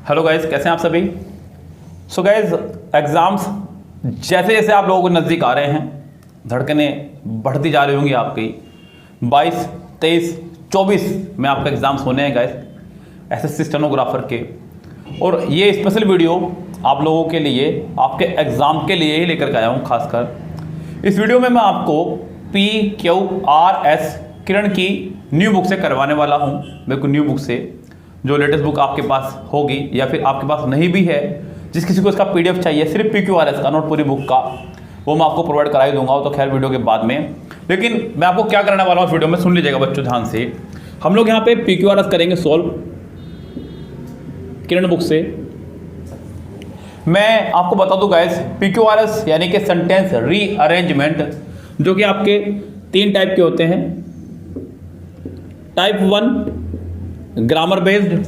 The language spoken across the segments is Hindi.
हेलो गाइज, कैसे हैं आप सभी। सो गाइज, एग्ज़ाम्स जैसे जैसे आप लोगों को नज़दीक आ रहे हैं, धड़कनें बढ़ती जा रही होंगी आपकी। 22, 23, 24 में आपका एग्ज़ाम्स होने हैं गाइज, एसएससी स्टेनोग्राफर के। और ये स्पेशल वीडियो आप लोगों के लिए, आपके एग्ज़ाम के लिए ही लेकर के आया हूँ। खासकर इस वीडियो में मैं आपको PQRS किरण की न्यू बुक से करवाने वाला हूँ। बिल्कुल न्यू बुक से, जो लेटेस्ट बुक आपके पास होगी या फिर आपके पास नहीं भी है, जिस किसी को इसका PDF चाहिए सिर्फ PQRS का, नोट पूरी बुक का, वो मैं आपको प्रोवाइड करा ही दूंगा। वो तो खैर वीडियो के बाद में। लेकिन मैं आपको क्या करने वाला हूँ इस वीडियो में, सुन लीजिएगा बच्चों ध्यान से। हम लोग यहाँ पे PQRS करेंगे सॉल्व किरण बुक से। मैं आपको बता दूं गाइस, PQRS यानी कि सेंटेंस रीअरेंजमेंट, जो कि आपके 3 टाइप के होते हैं। Type 1 grammar based.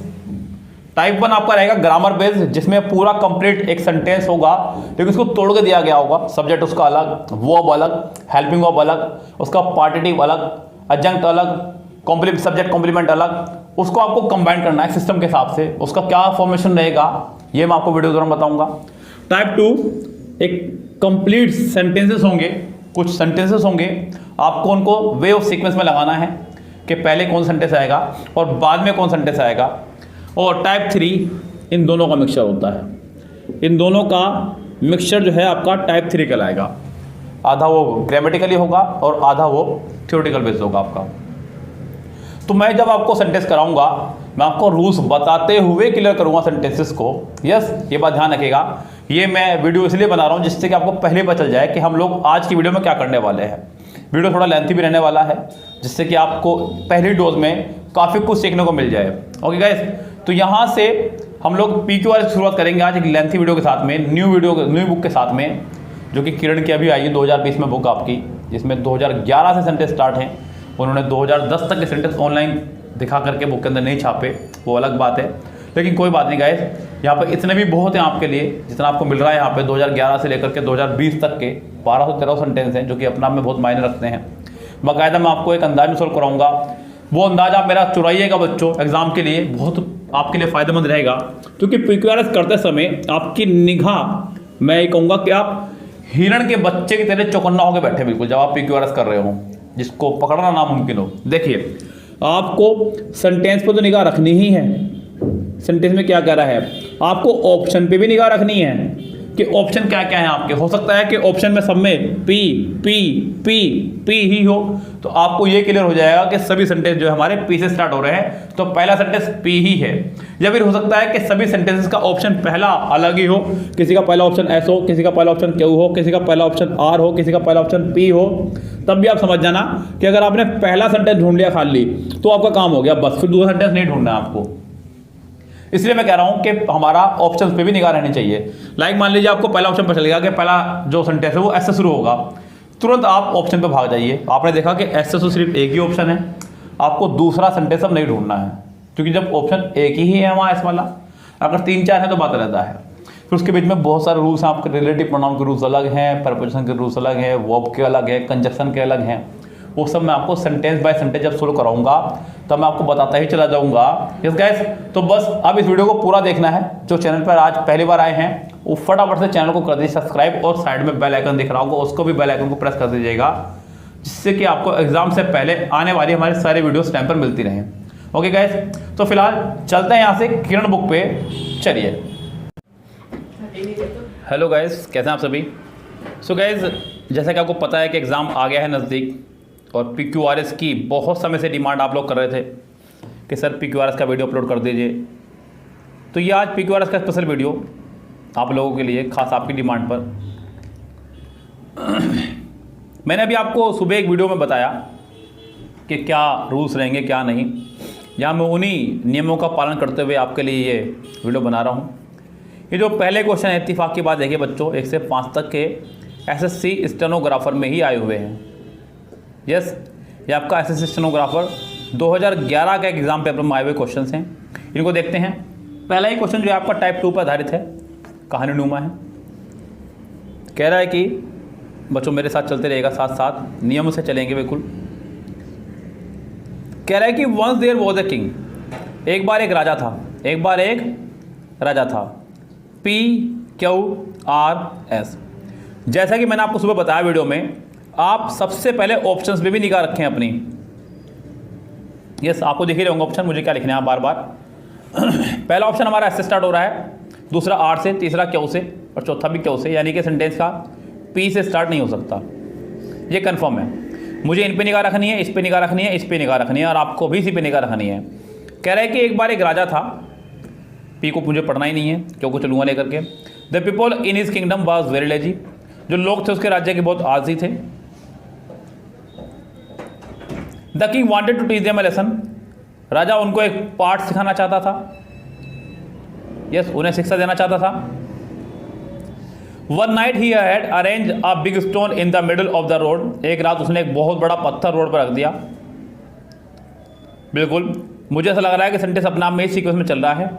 टाइप 1 आपका रहेगा ग्रामर बेस्ड, जिसमें पूरा कंप्लीट एक सेंटेंस होगा, लेकिन उसको तोड़ के दिया गया होगा। सब्जेक्ट उसका अलग, वर्ब अलग, हेल्पिंग वर्ब अलग, उसका पार्टिटिव अलग, एडजंक्ट अलग, सब्जेक्ट कॉम्प्लीमेंट अलग। उसको आपको कंबाइन करना है सिस्टम के हिसाब से। उसका क्या फॉर्मेशन रहेगा ये मैं आपको वीडियो के दौरान बताऊंगा। टाइप 2 एक कंप्लीट सेंटेंसेस होंगे, कुछ सेंटेंसेस होंगे, आपको उनको वे ऑफ सीक्वेंस में लगाना है कि पहले कौन सेंटेंस आएगा और बाद में कौन सेंटेंस आएगा। और टाइप 3 इन दोनों का मिक्सचर होता है। इन दोनों का मिक्सचर जो है आपका टाइप 3 कहलाएगा। आधा वो ग्रामेटिकली होगा और आधा वो थ्योरेटिकल बेस्ड होगा आपका। तो मैं जब आपको सेंटेंस कराऊंगा, मैं आपको रूल्स बताते हुए क्लियर करूंगा सेंटेंसेस को। यस, ये बात ध्यान रखिएगा। ये मैं वीडियो इसलिए बना रहा हूं जिससे कि आपको पहले पता चल जाए कि हम लोग आज की वीडियो में क्या करने वाले हैं। वीडियो थोड़ा लेंथी भी रहने वाला है, जिससे कि आपको पहली डोज में काफ़ी कुछ सीखने को मिल जाए। ओके गाइस, तो यहाँ से हम लोग PQRS की शुरुआत करेंगे आज एक लेंथी वीडियो के साथ में, न्यू बुक के साथ में, जो कि किरण की अभी आई है 2020 में बुक आपकी, जिसमें 2011 से सेंटेंस स्टार्ट हैं। उन्होंने 2010 तक के सेंटेंस ऑनलाइन दिखा करके बुक के अंदर नहीं छापे, वो अलग बात है। लेकिन कोई बात नहीं गाइस, यहाँ पे इतने भी बहुत हैं आपके लिए, जितना आपको मिल रहा है यहाँ पे 2011 से लेकर के 2020 तक के 1213 सेंटेंस हैं, जो कि अपना में बहुत मायने रखते हैं। बाकायदा मैं आपको एक अंदाज में सॉल्व कराऊंगा। वो अंदाज आप मेरा चुराइएगा बच्चों, एग्जाम के लिए बहुत आपके लिए फ़ायदेमंद रहेगा। क्योंकि PQRS करते समय आपकी निगाह, मैं ये कहूँगा कि आप हिरण के बच्चे की तरह चौकन्ना होकर बैठे बिल्कुल, जब आप PQRS कर रहे हो, जिसको पकड़ना नामुमकिन हो। देखिए, आपको सेंटेंस पर तो निगाह रखनी ही है। सेंटेंस में क्या कह रहा है, आपको ऑप्शन पे भी निगाह रखनी है कि ऑप्शन क्या क्या है आपके। हो सकता है कि ऑप्शन में सब में पी पी पी पी ही हो, तो आपको ये क्लियर हो जाएगा कि सभी सेंटेंस जो है हमारे पी से स्टार्ट हो रहे हैं, तो पहला सेंटेंस पी ही है। या फिर हो सकता है कि सभी सेंटेंसेस का ऑप्शन पहला अलग ही हो, किसी का पहला ऑप्शन एस हो, किसी का पहला ऑप्शन क्यू हो, किसी का पहला ऑप्शन आर हो, किसी का पहला ऑप्शन पी हो। तब भी आप समझ जाना कि अगर आपने पहला सेंटेंस ढूंढ लिया खाली, तो आपका काम हो गया बस, फिर दूसरा सेंटेंस नहीं ढूंढना है आपको। इसलिए मैं कह रहा हूं कि हमारा ऑप्शंस पे भी निगाह रहनी चाहिए। लाइक मान लीजिए आपको पहला ऑप्शन पर चल गया कि पहला जो सेंटेंस है वो एस से शुरू होगा, तुरंत आप ऑप्शन पे भाग जाइए। आपने देखा कि एस से तो सिर्फ एक ही ऑप्शन है, आपको दूसरा सेंटेंस अब नहीं ढूंढना है, क्योंकि जब ऑप्शन एक ही है वहाँ एस वाला। अगर 3-4 है तो बात रहता है। फिर उसके बीच में बहुत सारे रूल्स हैं आपके, रिलेटिव प्रोनाउन के रूल्स अलग हैं, प्रपोजिशन के रूल्स अलग हैं, वर्ब के अलग हैं, कंजक्शन के अलग हैं। वो सब मैं आपको सेंटेंस बाय सेंटेंस जब शुरू कराऊंगा तब मैं आपको बताता ही चला जाऊंगा। यस गाइस, तो बस अब इस वीडियो को पूरा देखना है। जो चैनल पर आज पहली बार आए हैं वो फटाफट से चैनल को कर दीजिए सब्सक्राइब, और साइड में बेल आइकन दिख रहा होगा, उसको भी बेल आइकन को प्रेस कर दीजिएगा, जिससे कि आपको एग्जाम से पहले आने वाली हमारी सारी वीडियोस टाइम पर मिलती रहें। ओके गाइस, तो फिलहाल चलते हैं यहाँ से किरण बुक पे। चलिए। हेलो गाइस, कैसे हैं आप सभी। सो गाइस, जैसा कि आपको पता है कि एग्ज़ाम आ गया है नज़दीक, और PQRS की बहुत समय से डिमांड आप लोग कर रहे थे कि सर PQRS का वीडियो अपलोड कर दीजिए। तो ये आज PQRS का स्पेशल वीडियो आप लोगों के लिए, खास आपकी डिमांड पर। मैंने अभी आपको सुबह एक वीडियो में बताया कि क्या रूल्स रहेंगे क्या नहीं। यहाँ मैं उन्हीं नियमों का पालन करते हुए आपके लिए ये वीडियो बना रहा हूँ। ये जो पहले क्वेश्चन है, इत्तेफाक की बात देखिए बच्चों, 1 से 5 तक के SSC स्टेनोग्राफर में ही आए हुए हैं। यस, ये आपका SSC स्टेनोग्राफर 2011 का एग्जाम पेपर में आए हुए क्वेश्चंस हैं। इनको देखते हैं। पहला ही क्वेश्चन जो है आपका टाइप 2 पर आधारित है, कहानी नुमा है। कह रहा है कि बच्चों मेरे साथ चलते रहेगा, साथ साथ नियम से चलेंगे बिल्कुल। कह रहा है कि once there was a king, एक बार एक राजा था, एक बार एक राजा था, PQRS। जैसा कि मैंने आपको सुबह बताया वीडियो में, आप सबसे पहले ऑप्शंस पे भी निगाह रखें अपनी। यस, आपको दिख ही रहे होंगे ऑप्शन, मुझे क्या लिखना है बार बार। पहला ऑप्शन हमारा एस से स्टार्ट हो रहा है, दूसरा आर से, तीसरा क्यू से और चौथा भी क्यू से, यानी कि सेंटेंस का पी से स्टार्ट नहीं हो सकता। ये कंफर्म है। मुझे इन पे निगाह रखनी है, इस पे निगाह रखनी है, इस पे निगाह रखनी है और आपको भी इसी पे निगाह रखनी है। कह रहा है कि एक बार एक राजा था, पी को मुझे पढ़ना ही नहीं है क्योंकि चलूँगा लेकर के। The people in his kingdom was very lazy, जो लोग थे उसके राज्य के बहुत आलसी थे। The king wanted to teach them a lesson, राजा उनको एक पाठ सिखाना चाहता था। यस, उन्हें शिक्षा देना चाहता था। One night he had arrange a big stone in the middle of the road, एक रात उसने एक बहुत बड़ा पत्थर रोड पर रख दिया। बिल्कुल, मुझे ऐसा लग रहा है कि सेंटेंस अपने आप में इस सीक्वेंस में चल रहा है,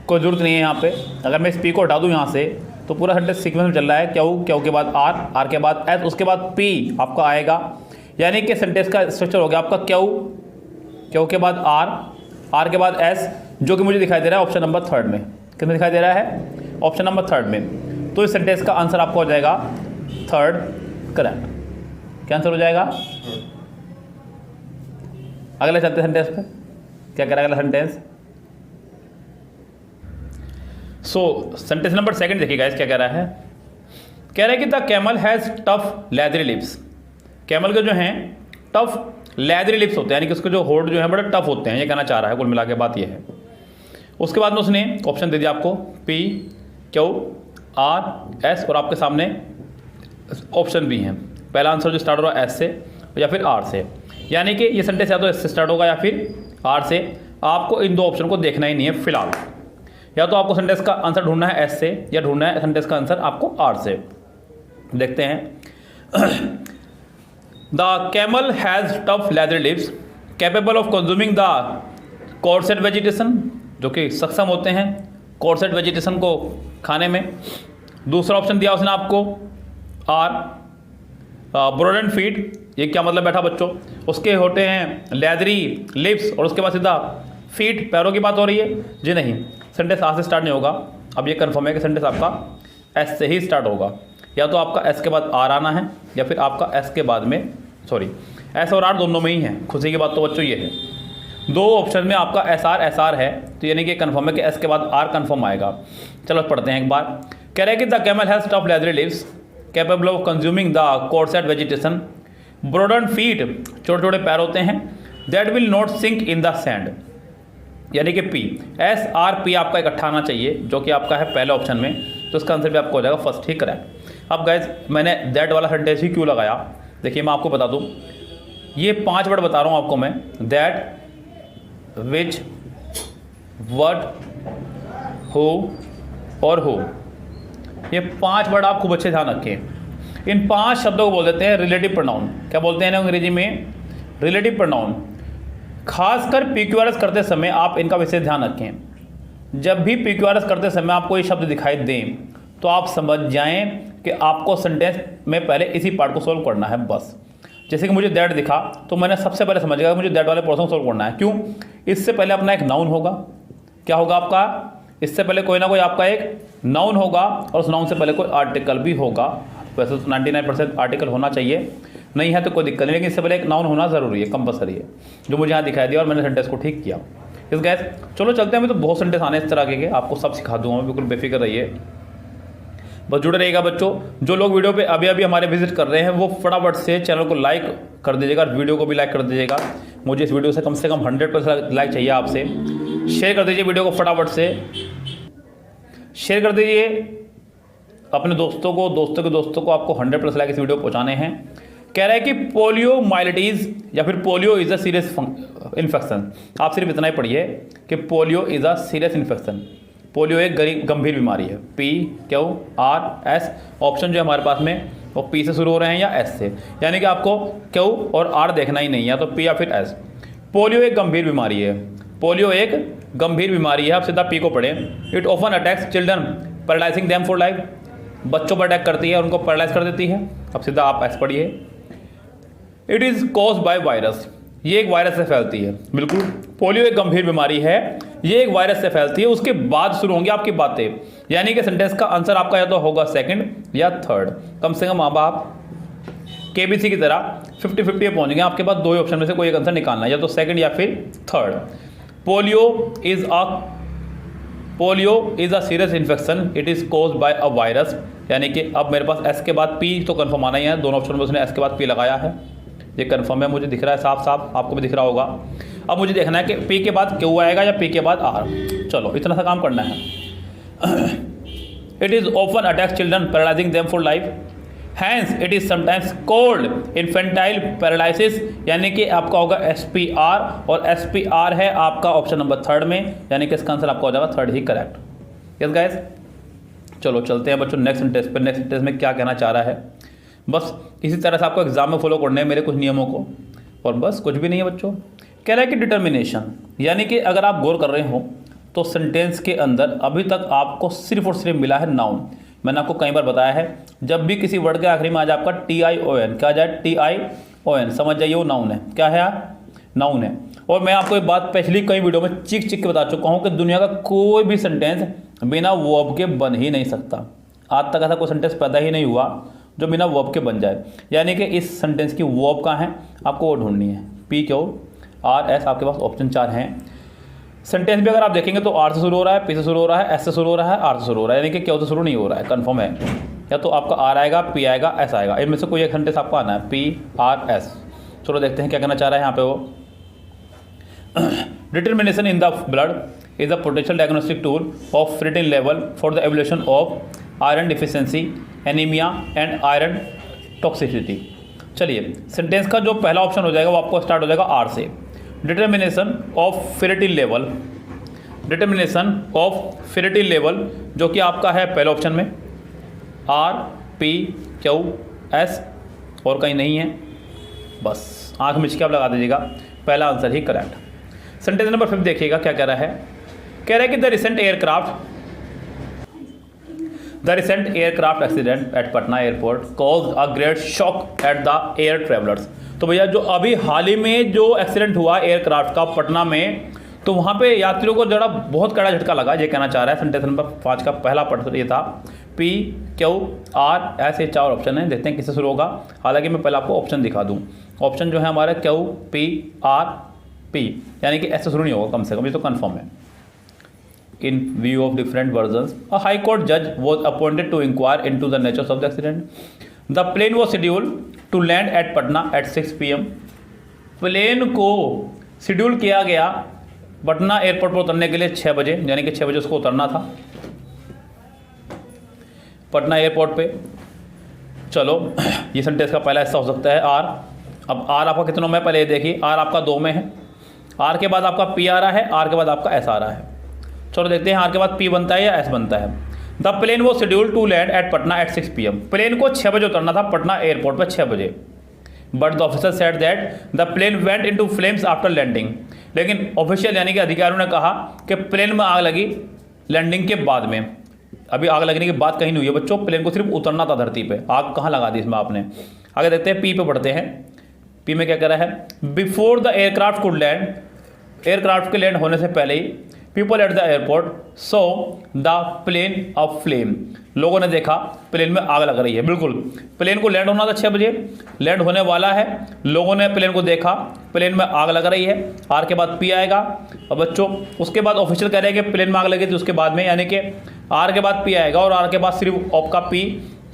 कोई जरूरत नहीं है यहाँ पे। अगर मैं स्पी को हटा दूँ यहाँ से तो पूरा सेंटेंस सीक्वेंस में चल रहा है। क्यू के बाद आर, आर के बाद एस, उसके बाद पी आपका आएगा, यानी कि सेंटेंस का स्ट्रक्चर हो गया आपका क्यू के बाद आर के बाद एस, जो कि मुझे दिखाई दे रहा है ऑप्शन नंबर 3 में। किसमें दिखाई दे रहा है? ऑप्शन नंबर 3 में। तो इस सेंटेंस का आंसर आपको हो जाएगा 3rd करेक्ट। क्या आंसर हो जाएगा? अगले चलते सेंटेंस पे, क्या कह रहा है अगला सेंटेंस? सेंटेंस नंबर 2 देखिए गाइस क्या कह रहा है। कह रहा है कि the camel has tough leathery lips, camel के जो हैं टफ लेदरी लिप्स होते हैं, यानी कि उसके जो होठ जो है बड़े टफ होते हैं, ये कहना चाह रहा है। कुल मिला के बात ये है। उसके बाद में उसने ऑप्शन दे दिया आपको PQRS और आपके सामने ऑप्शन भी हैं। पहला आंसर जो स्टार्ट हो रहा है एस से या फिर आर से, यानी कि ये सेंटेंस या तो एस से स्टार्ट होगा या फिर आर से। आपको इन दो ऑप्शन को देखना ही नहीं है फिलहाल, या तो आपको सेंटेंस का आंसर ढूंढना है एस से या ढूंढना है सेंटेंस का आंसर आपको आर से। देखते हैं। The camel has tough leather lips capable of consuming the coarse vegetation, जो कि सक्षम होते हैं कॉर्सेट वेजिटेशन को खाने में। दूसरा ऑप्शन दिया उसने आपको आर, ब्रोडन फीट, ये क्या मतलब बैठा बच्चों? उसके होते हैं लेदरी लिप्स और उसके बाद सीधा फीट, पैरों की बात हो रही है जी? नहीं, सेंटेंस आर से स्टार्ट नहीं होगा। अब ये कंफर्म है कि सेंटेंस आपका एस से ही स्टार्ट होगा। या तो आपका एस के बाद आर आना है या फिर आपका एस के बाद में एस और आर दोनों में ही है। खुशी की बात तो बच्चों ये है, दो ऑप्शन में आपका एस आर है, तो यानी कि कंफर्म है कि एस के बाद आर कंफर्म आएगा। चलो पढ़ते हैं एक बार। कह रहे हैं कि the camel has tough leathery lips capable of consuming the coarse vegetation, broaden feet, छोटे छोटे पैर होते हैं, that will not sink in the sand, यानी कि पी एस आर पी आपका इकट्ठा आना चाहिए, जो कि आपका है पहले ऑप्शन में। तो इसका आंसर भी आपको हो जाएगा फर्स्ट ही करेक्ट। अब गाइज मैंने दैट वाला सेंटेंस ही क्यों लगाया, देखिए मैं आपको बता दूं, ये 5 वर्ड बता रहा हूं आपको मैं, दैट, विच, व्हाट, हु और हु। ये 5 वर्ड आप खूब अच्छे ध्यान रखें। इन 5 शब्दों को बोल देते हैं रिलेटिव प्रोनाउन। क्या बोलते हैं ना अंग्रेजी में? Relative pronoun. खासकर PQRS करते समय आप इनका विशेष ध्यान रखें। जब भी PQRS करते समय आपको ये शब्द दिखाई दें तो आप समझ जाएं कि आपको सेंटेंस में पहले इसी पार्ट को सोल्व करना है बस। जैसे कि मुझे दैट दिखा तो मैंने सबसे पहले समझ गया मुझे दैट वाले पोर्शन को सोल्व करना है। क्यों? इससे पहले अपना एक नाउन होगा। क्या होगा आपका? इससे पहले कोई ना कोई आपका एक नाउन होगा और उस नाउन से पहले कोई आर्टिकल भी होगा। वैसे तो 99% आर्टिकल होना चाहिए, नहीं है तो कोई दिक्कत नहीं, लेकिन इससे पहले एक नाउन होना ज़रूरी है, कंपलसरी है, जो मुझे यहाँ दिखाई दिया और मैंने सेंटेंस को ठीक किया। इस गैस चलो चलते हैं। मैं तो बहुत सेंटेंस आने इस तरह के आपको सब सिखा दूंगा मैं, बिल्कुल बेफिक्र रहिए, बस जुड़े रहिएगा बच्चों। जो लोग वीडियो पे अभी अभी हमारे विजिट कर रहे हैं वो फटाफट से चैनल को लाइक कर दीजिएगा, वीडियो को भी लाइक कर दीजिएगा। मुझे इस वीडियो से कम 100% लाइक चाहिए आपसे। शेयर कर दीजिए वीडियो को, फटाफट से शेयर कर दीजिए अपने दोस्तों को, दोस्तों के दोस्तों को। आपको 100% लाइक इस वीडियो को पहुँचाने हैं। कह रहा है कि पोलियोमाइलिटीज़ या फिर polio is a serious infection. आप सिर्फ इतना ही पढ़िए कि polio is a serious infection. Polio एक गंभीर बीमारी है। PQRS ऑप्शन जो हमारे पास में वो P से शुरू हो रहे हैं या S से, यानी कि आपको Q और R देखना ही नहीं, या तो P या फिर S। पोलियो एक गंभीर बीमारी है, पोलियो एक गंभीर बीमारी है। आप सीधा P को पढ़ें। It often attacks children paralysing them for life, बच्चों पर अटैक करती है और उनको पैरालाइज कर देती है। अब सीधा आप S पढ़िए। It is caused by virus, ये एक वायरस से फैलती है। बिल्कुल, पोलियो एक गंभीर बीमारी है ये एक वायरस से फैलती है, उसके बाद शुरू होंगी आपकी बातें। यानी कि सेंटेंस का आंसर आपका या तो होगा सेकंड या थर्ड। कम से कम अब आप केबीसी की तरह 50-50 पे पहुंच गए। आपके पास दो ही ऑप्शन में से कोई एक आंसर निकालना है, या तो सेकंड या फिर third. Polio is a serious infection, it is caused by a virus. यानी कि अब मेरे पास एस के बाद पी तो कंफर्म आना ही है, दोनों ऑप्शन में उसने एस के बाद पी लगाया है, ये कंफर्म है, मुझे दिख रहा है साफ साफ, आपको भी दिख रहा होगा। अब मुझे देखना है कि पी के बाद क्यू आएगा या पी के बाद आर। चलो इतना सा काम करना है। It is often attacks children paralysing them for life, hence it is sometimes called infantile paralysis. यानी कि आपका होगा SPR, और SPR है आपका ऑप्शन नंबर थर्ड में, यानी कि इसका आंसर आपका हो जाएगा थर्ड ही करेक्ट। यस गाइस, चलो चलते हैं बच्चों नेक्स्ट टेस्ट पर। नेक्स्ट टेस्ट में क्या कहना चाह रहा है, बस इसी तरह से आपको एग्जाम में फॉलो करने हैं मेरे कुछ नियमों को, और बस कुछ भी नहीं है बच्चों। कह रहा है कि डिटर्मिनेशन, यानी कि अगर आप गौर कर रहे हो तो सेंटेंस के अंदर अभी तक आपको सिर्फ और सिर्फ मिला है नाउन। मैंने आपको कई बार बताया है, जब भी किसी वर्ड के आखिरी में आ जाए आपका TION, क्या आ जाए TION, समझ जाइए वो नाउन है। क्या है यार, नाउन है। और मैं आपको एक बात पिछली कई वीडियो में चीख के बता चुका हूँ कि दुनिया का कोई भी सेंटेंस बिना वर्ब के बन ही नहीं सकता। आज तक ऐसा कोई सेंटेंस पैदा ही नहीं हुआ जो बिना वर्ब के बन जाए। यानी कि इस सेंटेंस की वर्ब कहाँ है, आपको वो ढूंढनी है। PQRS आपके पास ऑप्शन 4 हैं। सेंटेंस भी अगर आप देखेंगे तो R से शुरू हो रहा है, P से शुरू हो रहा है, S से शुरू हो रहा है, R से शुरू हो रहा है, यानी कि Q से शुरू नहीं हो रहा है, कंफर्म है। या तो आपका R आएगा, P आएगा, S आएगा, इनमें से कोई एक सेंटेंस आपको आना है, PRS। चलो देखते हैं क्या कहना चाह रहा है यहाँ पे वो। Determination in the blood is a potential diagnostic tool of ferritin level for the evolution of iron deficiency, anaemia and iron toxicity. चलिए सेंटेंस का जो पहला ऑप्शन हो जाएगा वो आपको स्टार्ट हो जाएगा R से। Determination of ferritin level, determination of ferritin level जो कि आपका है पहले ऑप्शन में RPQS, और कहीं नहीं है, बस आंख मिच के आप लगा दीजिएगा, पहला आंसर ही करेक्ट। सेंटेंस नंबर 5 देखिएगा क्या कह रहा है। कह रहा है कि the recent aircraft accident at Patna airport caused a great shock at the air travellers. तो भैया जो अभी हाल ही में जो एक्सीडेंट हुआ एयरक्राफ्ट का पटना में, तो वहाँ पे यात्रियों को जरा बहुत कड़ा झटका लगा, ये कहना चाह रहा है। सेंटेंस नंबर 5 का पहला पार्ट ये था। PQR ऐसे 4 ऑप्शन है, देखते हैं किससे शुरू होगा। हालांकि मैं पहले आपको ऑप्शन दिखा दूँ। ऑप्शन जो है हमारा QPRP, यानी कि ऐसे शुरू नहीं होगा, कम से कम ये तो कन्फर्म है। In view of different versions, a High Court judge was appointed to inquire into the nature of the accident. The plane was scheduled to land at Patna at 6 PM. Plane को शेड्यूल किया गया पटना एयरपोर्ट पर उतरने के लिए 6 बजे, यानी कि 6 बजे उसको उतरना था पटना एयरपोर्ट पे। चलो ये सेंटेंस का पहला हिस्सा हो सकता है R। अब R आपका कितनों में, पहले देखिए R आपका 2 में है, R के बाद आपका P आ रहा है, R के बाद आपका S आ रहा है। चलो देखते हैं R के बाद P बनता है या S बनता है। द प्लेन वो schedule to land at Patna at 6 PM। Plane को 6 बजे उतरना था पटना एयरपोर्ट पर 6 बजे। But the officer said that the plane went into flames after landing. लेकिन ऑफिशियल यानी कि अधिकारियों ने कहा कि प्लेन में आग लगी लैंडिंग के बाद में। अभी आग लगने की बात कहीं नहीं हुई है बच्चों, प्लेन को सिर्फ उतरना था धरती पे, आग कहाँ लगा दी इसमें आपने। आगे देखते हैं P पे पढ़ते हैं। P में क्या कह रहा है, before the aircraft could land, aircraft के लैंड होने से पहले ही people at the airport saw the plane of flame. लोगों ने देखा प्लेन में आग लग रही है। बिल्कुल प्लेन को लैंड होना था 6 बजे, लैंड होने वाला है, लोगों ने प्लेन को देखा, प्लेन में आग लग रही है। R के बाद P आएगा। और बच्चों उसके बाद ऑफिशियल कह रहे हैं कि प्लेन में आग लगी थी उसके बाद में, यानी कि R के बाद P आएगा, और R के बाद सिर्फ आपका P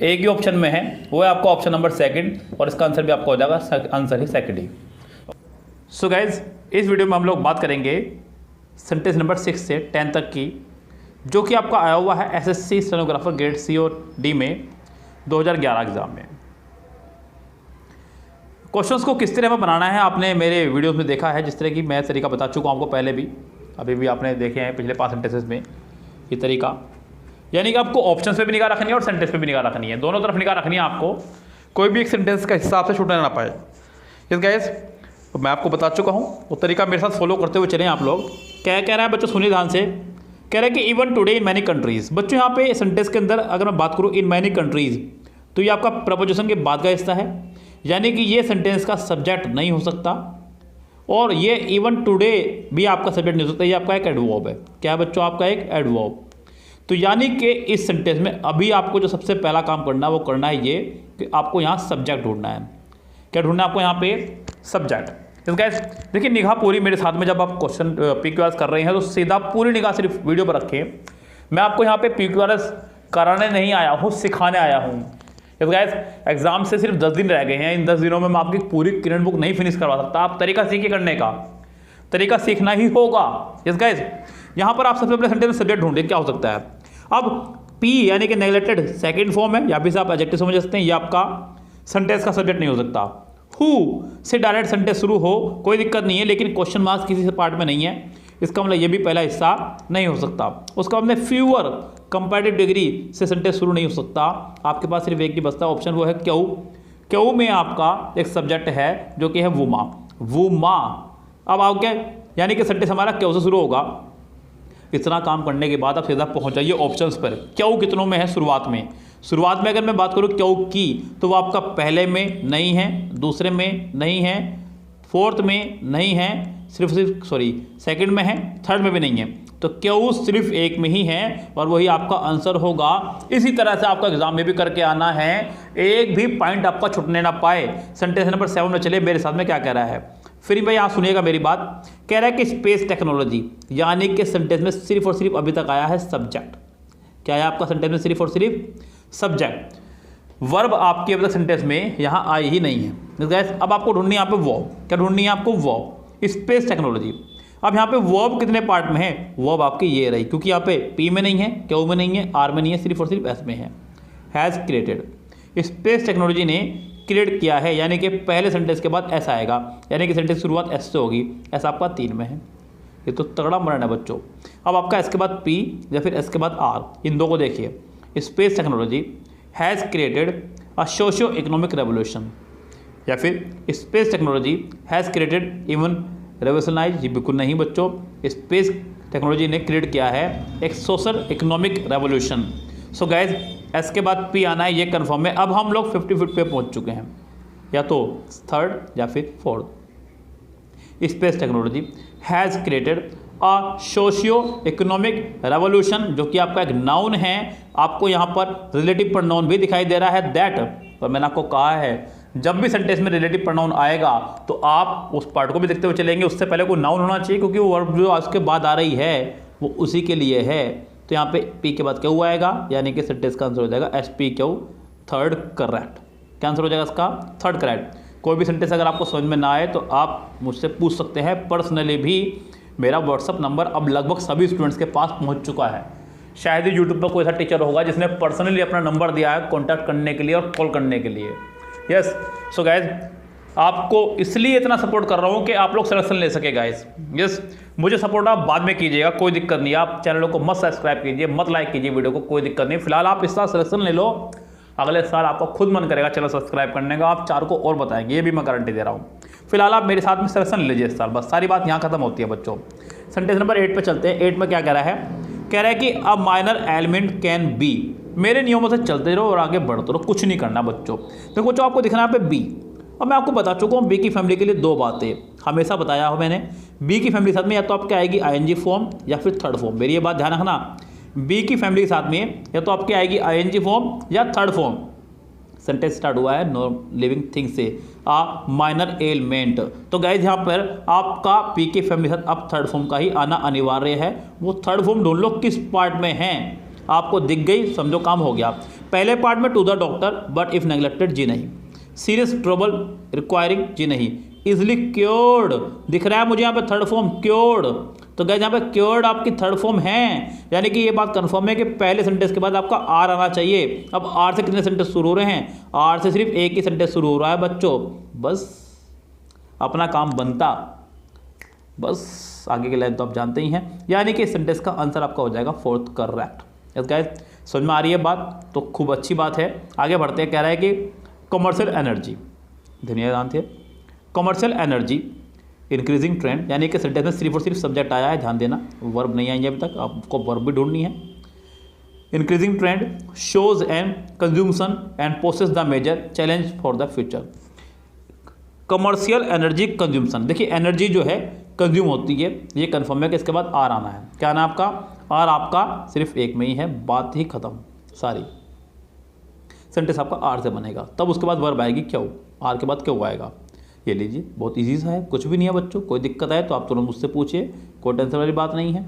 एक ही ऑप्शन में है, वो है आपका ऑप्शन नंबर 2, और इसका आंसर भी आपका हो जाएगा आंसर ही 2 ही। सो गाइज इस वीडियो में हम लोग बात करेंगे सेंटेंस नंबर 6 से 10 तक की, जो कि आपका आया हुआ है SSC स्टेनोग्राफर ग्रेड C और D में 2011 एग्जाम में। क्वेश्चंस को किस तरह में बनाना है आपने मेरे वीडियोस में देखा है, जिस तरह की मैं तरीका बता चुका हूँ आपको पहले भी, अभी भी आपने देखे हैं पिछले 5 सेंटेंसेस में ये तरीका। यानी कि आपको ऑप्शन पे भी निगाह रखनी है और सेंटेंस पे भी निगाह रखनी है, दोनों तरफ निगाह रखनी है आपको, कोई भी एक सेंटेंस का हिसाब से छूटना ना पाए। यस गाइस, तो मैं आपको बता चुका हूँ, वो तरीका मेरे साथ फॉलो करते हुए चलें आप लोग। क्या कह रहा है बच्चों, सुनिए ध्यान से। कह रहा है कि even today in many countries. बच्चों यहाँ पे सेंटेंस के अंदर अगर मैं बात करूँ इन मैनी कंट्रीज़, तो ये आपका प्रपोजिशन के बाद का हिस्सा है, यानी कि ये सेंटेंस का सब्जेक्ट नहीं हो सकता और ये इवन टुडे भी आपका सब्जेक्ट नहीं हो सकता, ये आपका एक एडवर्ब है। क्या है बच्चों? आपका एक एडवर्ब। तो यानी कि इस सेंटेंस में अभी आपको जो सबसे पहला काम करना है वो करना है ये कि आपको यहाँ सब्जेक्ट ढूंढना है। क्या ढूंढना है आपको यहाँ पे? सब्जेक्ट। गाइस देखिए निगाह पूरी मेरे साथ में, जब आप क्वेश्चन PQRS कर रहे हैं तो सीधा पूरी निगाह सिर्फ वीडियो पर रखें। मैं आपको यहाँ पे PQRS कराने नहीं आया हूँ, सिखाने आया हूँ। गाइस एग्जाम से सिर्फ 10 दिन रह गए हैं, इन 10 दिनों में मैं आपकी पूरी किरण बुक नहीं फिनिश करवा सकता। आप तरीका सीखिए, करने का तरीका सीखना ही होगा। यस गाइस, यहाँ पर आप सबसे पहले सेंटेंस में सब्जेक्ट ढूंढे, क्या हो सकता है। अब P यानी कि नेग्लेक्टेड सेकंड फॉर्म है, या फिर आप एडजेक्टिव समझ सकते हैं, ये आपका सेंटेंस का सब्जेक्ट नहीं हो सकता। हु से डायरेक्ट सेंटेंस शुरू हो कोई दिक्कत नहीं है, लेकिन क्वेश्चन मार्क्स किसी से पार्ट में नहीं है, इसका मतलब ये भी पहला हिस्सा नहीं हो सकता। उसका मतलब फ्यूअर कंपैरेटिव डिग्री से सेंटेंस शुरू नहीं हो सकता। आपके पास सिर्फ एक ही बचता ऑप्शन, वो है क्यों। क्यों में आपका एक सब्जेक्ट है जो कि है वुमा। वुमा अब आओ क्या, यानी कि सेंटेंस हमारा क्यों से शुरू होगा। इतना काम करने के बाद आप सीधा पहुंच जाइए ऑप्शंस पर। क्यों कितनों में है? शुरुआत में। शुरुआत में अगर मैं बात करूं क्यों की, तो वो आपका पहले में नहीं है, दूसरे में नहीं है, फोर्थ में नहीं है, सिर्फ सेकंड में है, थर्ड में भी नहीं है। तो क्यों सिर्फ एक में ही है और वही आपका आंसर होगा। इसी तरह से आपका एग्जाम में भी करके आना है, एक भी पॉइंट आपका छुटने ना पाए। सेंटेंस नंबर 7 में चले, मेरे साथ में क्या कह रहा है फिर भाई, यहाँ सुनिएगा मेरी बात। कह रहा है कि स्पेस टेक्नोलॉजी, यानी कि सेंटेंस में सिर्फ और सिर्फ अभी तक आया है सब्जेक्ट। क्या है आपका सेंटेंस में? सिर्फ और सिर्फ सब्जेक्ट। वर्ब आपकी अभी तक सेंटेंस में यहाँ आई ही नहीं है। गाइस अब आपको ढूंढनी है यहाँ पे वर्ब। क्या ढूंढनी है आपको? वर्ब। Space technology. अब यहाँ पे वर्ब कितने पार्ट में है? वर्ब आपकी ये रही, क्योंकि यहाँ पे P में नहीं है, Q में नहीं है, R में नहीं है, सिर्फ और सिर्फ S में है। Has created. स्पेस टेक्नोलॉजी ने क्रिएट किया है, यानी कि पहले सेंटेंस के बाद S आएगा, यानी कि सेंटेंस शुरुआत S से होगी। S आपका 3 में है, ये तो तगड़ा मरण है बच्चों। अब आपका S के बाद P या फिर S के बाद R, इन दो को देखिए। Space technology has created a socio economic revolution, या फिर space technology has created even revolutionise. ये बिल्कुल नहीं बच्चों, स्पेस टेक्नोलॉजी ने क्रिएट किया है एक social economic revolution. So guys S के बाद पी आना है, ये कंफर्म है। अब हम लोग 50 पे पहुंच चुके हैं, या तो थर्ड या फिर fourth. Space technology has created a socio economic revolution, जो कि आपका एक नाउन है। आपको यहाँ पर रिलेटिव प्रोनाउन भी दिखाई दे रहा है दैट, पर मैंने आपको कहा है जब भी सेंटेंस में रिलेटिव प्रोनाउन आएगा तो आप उस पार्ट को भी देखते हुए चलेंगे। उससे पहले कोई नाउन होना चाहिए, क्योंकि वो वर्ब जो उसके बाद आ रही है वो उसी के लिए है। तो यहाँ पे पी के बाद क्यों आएगा, यानी कि सेंटेंस का आंसर हो जाएगा SP क्यों, थर्ड करेक्ट। क्या आंसर हो जाएगा इसका? Third correct. कोई भी सेंटेंस अगर आपको समझ में ना आए तो आप मुझसे पूछ सकते हैं पर्सनली भी। मेरा व्हाट्सअप नंबर अब लगभग सभी स्टूडेंट्स के पास पहुँच चुका है। शायद ही यूट्यूब पर कोई ऐसा टीचर होगा जिसने पर्सनली अपना नंबर दिया है कॉन्टैक्ट करने के लिए और कॉल करने के लिए। यस सो गाइज, आपको इसलिए इतना सपोर्ट कर रहा हूँ कि आप लोग सिलेक्शन ले सके गाइज। यस मुझे सपोर्ट आप बाद में कीजिएगा, कोई दिक्कत नहीं। आप चैनल को मत सब्सक्राइब कीजिए, मत लाइक कीजिए वीडियो को, कोई दिक्कत नहीं। फिलहाल आप इस साल सिलेक्शन ले लो, अगले साल आपका खुद मन करेगा चैनल सब्सक्राइब करने का, आप 4 को और बताएंगे, ये भी मैं गारंटी दे रहा हूँ। फिलहाल आप मेरे साथ में सिलेक्शन ले लीजिए इस साल, बस सारी बात यहाँ खत्म होती है बच्चों। सेंटेंस नंबर 8 पे चलते हैं। 8 में क्या कह रहा है? कह रहा है कि a minor element can be. मेरे नियमों से चलते रहो और आगे बढ़ते रहो, कुछ नहीं करना बच्चों। देखो बच्चों, आपको दिखना है यहाँ पे बी। अब मैं आपको बता चुका हूँ बी की फैमिली के लिए 2 बातें हमेशा बताया हो मैंने। बी की फैमिली के साथ में या तो आपके आएगी ING फॉर्म या फिर थर्ड फॉर्म। मेरी ये बात ध्यान रखना, बी की फैमिली के साथ में या तो आपके आएगी ING फॉर्म या थर्ड फॉर्म। सेंटेंस स्टार्ट हुआ है नॉन लिविंग थिंग से, अ माइनर एलिमेंट। तो गाइज यहाँ पर आपका पी के फैमिली के साथ अब थर्ड फॉर्म का ही आना अनिवार्य है। वो थर्ड फॉर्म ढूंढ लो किस पार्ट में है, आपको दिख गई, समझो काम हो गया। पहले पार्ट में to the doctor but if neglected, जी नहीं। सीरियस ट्रबल रिक्वायरिंग, जी नहीं। इजिली क्योर्ड दिख रहा है मुझे यहाँ पे थर्ड फॉर्म क्योर्ड। तो गाइस यहाँ पे क्योर्ड आपकी थर्ड फॉर्म है, यानी कि ये बात कंफर्म है कि पहले सेंटेंस के बाद आपका R आना चाहिए। अब R से कितने सेंटेंस शुरू हो रहे हैं? R से सिर्फ एक ही सेंटेंस शुरू हो रहा है बच्चों, बस अपना काम बनता, बस आगे की लाइन तो आप जानते ही हैं। यानी कि सेंटेंस का आंसर आपका हो जाएगा फोर्थ करेक्ट। यस गाइस, समझ में आ रही है बात? तो खूब अच्छी बात है, आगे बढ़ते हैं। कह रहा है कि कमर्शियल एनर्जी, ध्यान थे, कमर्शियल एनर्जी इंक्रीजिंग ट्रेंड, यानी कि सेंटेंस में सिर्फ और सिर्फ सब्जेक्ट आया है, ध्यान देना, वर्ब नहीं आएंगे अभी तक, आपको वर्ब भी ढूंढनी है। Increasing trend shows and consumption and poses the major challenge for the future. Commercial energy consumption. देखिए एनर्जी जो है कंज्यूम होती है, ये कन्फर्म है कि इसके बाद आर आना है। क्या आना है आपका? आर आपका सिर्फ एक में ही है, बात ही खत्म सारी। सेंटेंस आपका आर से बनेगा, तब उसके बाद वर्ब आएगी क्यों, आर के बाद क्यों आएगा। ये लीजिए, बहुत इजी सा है, कुछ भी नहीं है बच्चों। कोई दिक्कत है तो आप तुरंत मुझसे पूछिए, कोई टेंशन वाली बात नहीं है।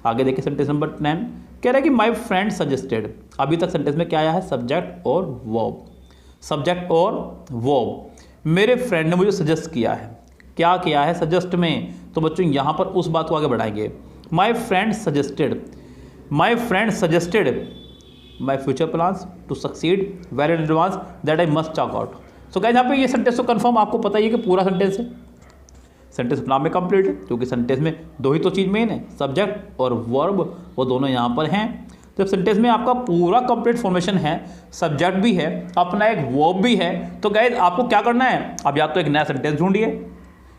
आगे देखिए सेंटेंस नंबर 9 कह रहा है कि माय फ्रेंड सजेस्टेड। अभी तक सेंटेंस में क्या आया है? सब्जेक्ट और वर्ब, सब्जेक्ट और वर्ब। मेरे फ्रेंड ने मुझे सजेस्ट किया है। क्या किया है सजेस्ट में? तो बच्चों यहाँ पर उस बात को आगे बढ़ाएंगे। My friend suggested, my friend suggested my future plans to succeed very in advance that I must talk out. So guys यहाँ पे ये सेंटेंस तो कंफर्म आपको पता ही है कि पूरा सेंटेंस है, सेंटेंस नाम में कंप्लीट है, क्योंकि सेंटेंस में दो ही तो चीज़ मेन है, सब्जेक्ट और वर्ब, वो दोनों यहाँ पर हैं। जब सेंटेंस में आपका पूरा कंप्लीट फॉर्मेशन है, सब्जेक्ट भी है, अपना एक वर्ब भी है, तो गाइस आपको क्या करना है? अब या तो एक नया सेंटेंस ढूंढिए,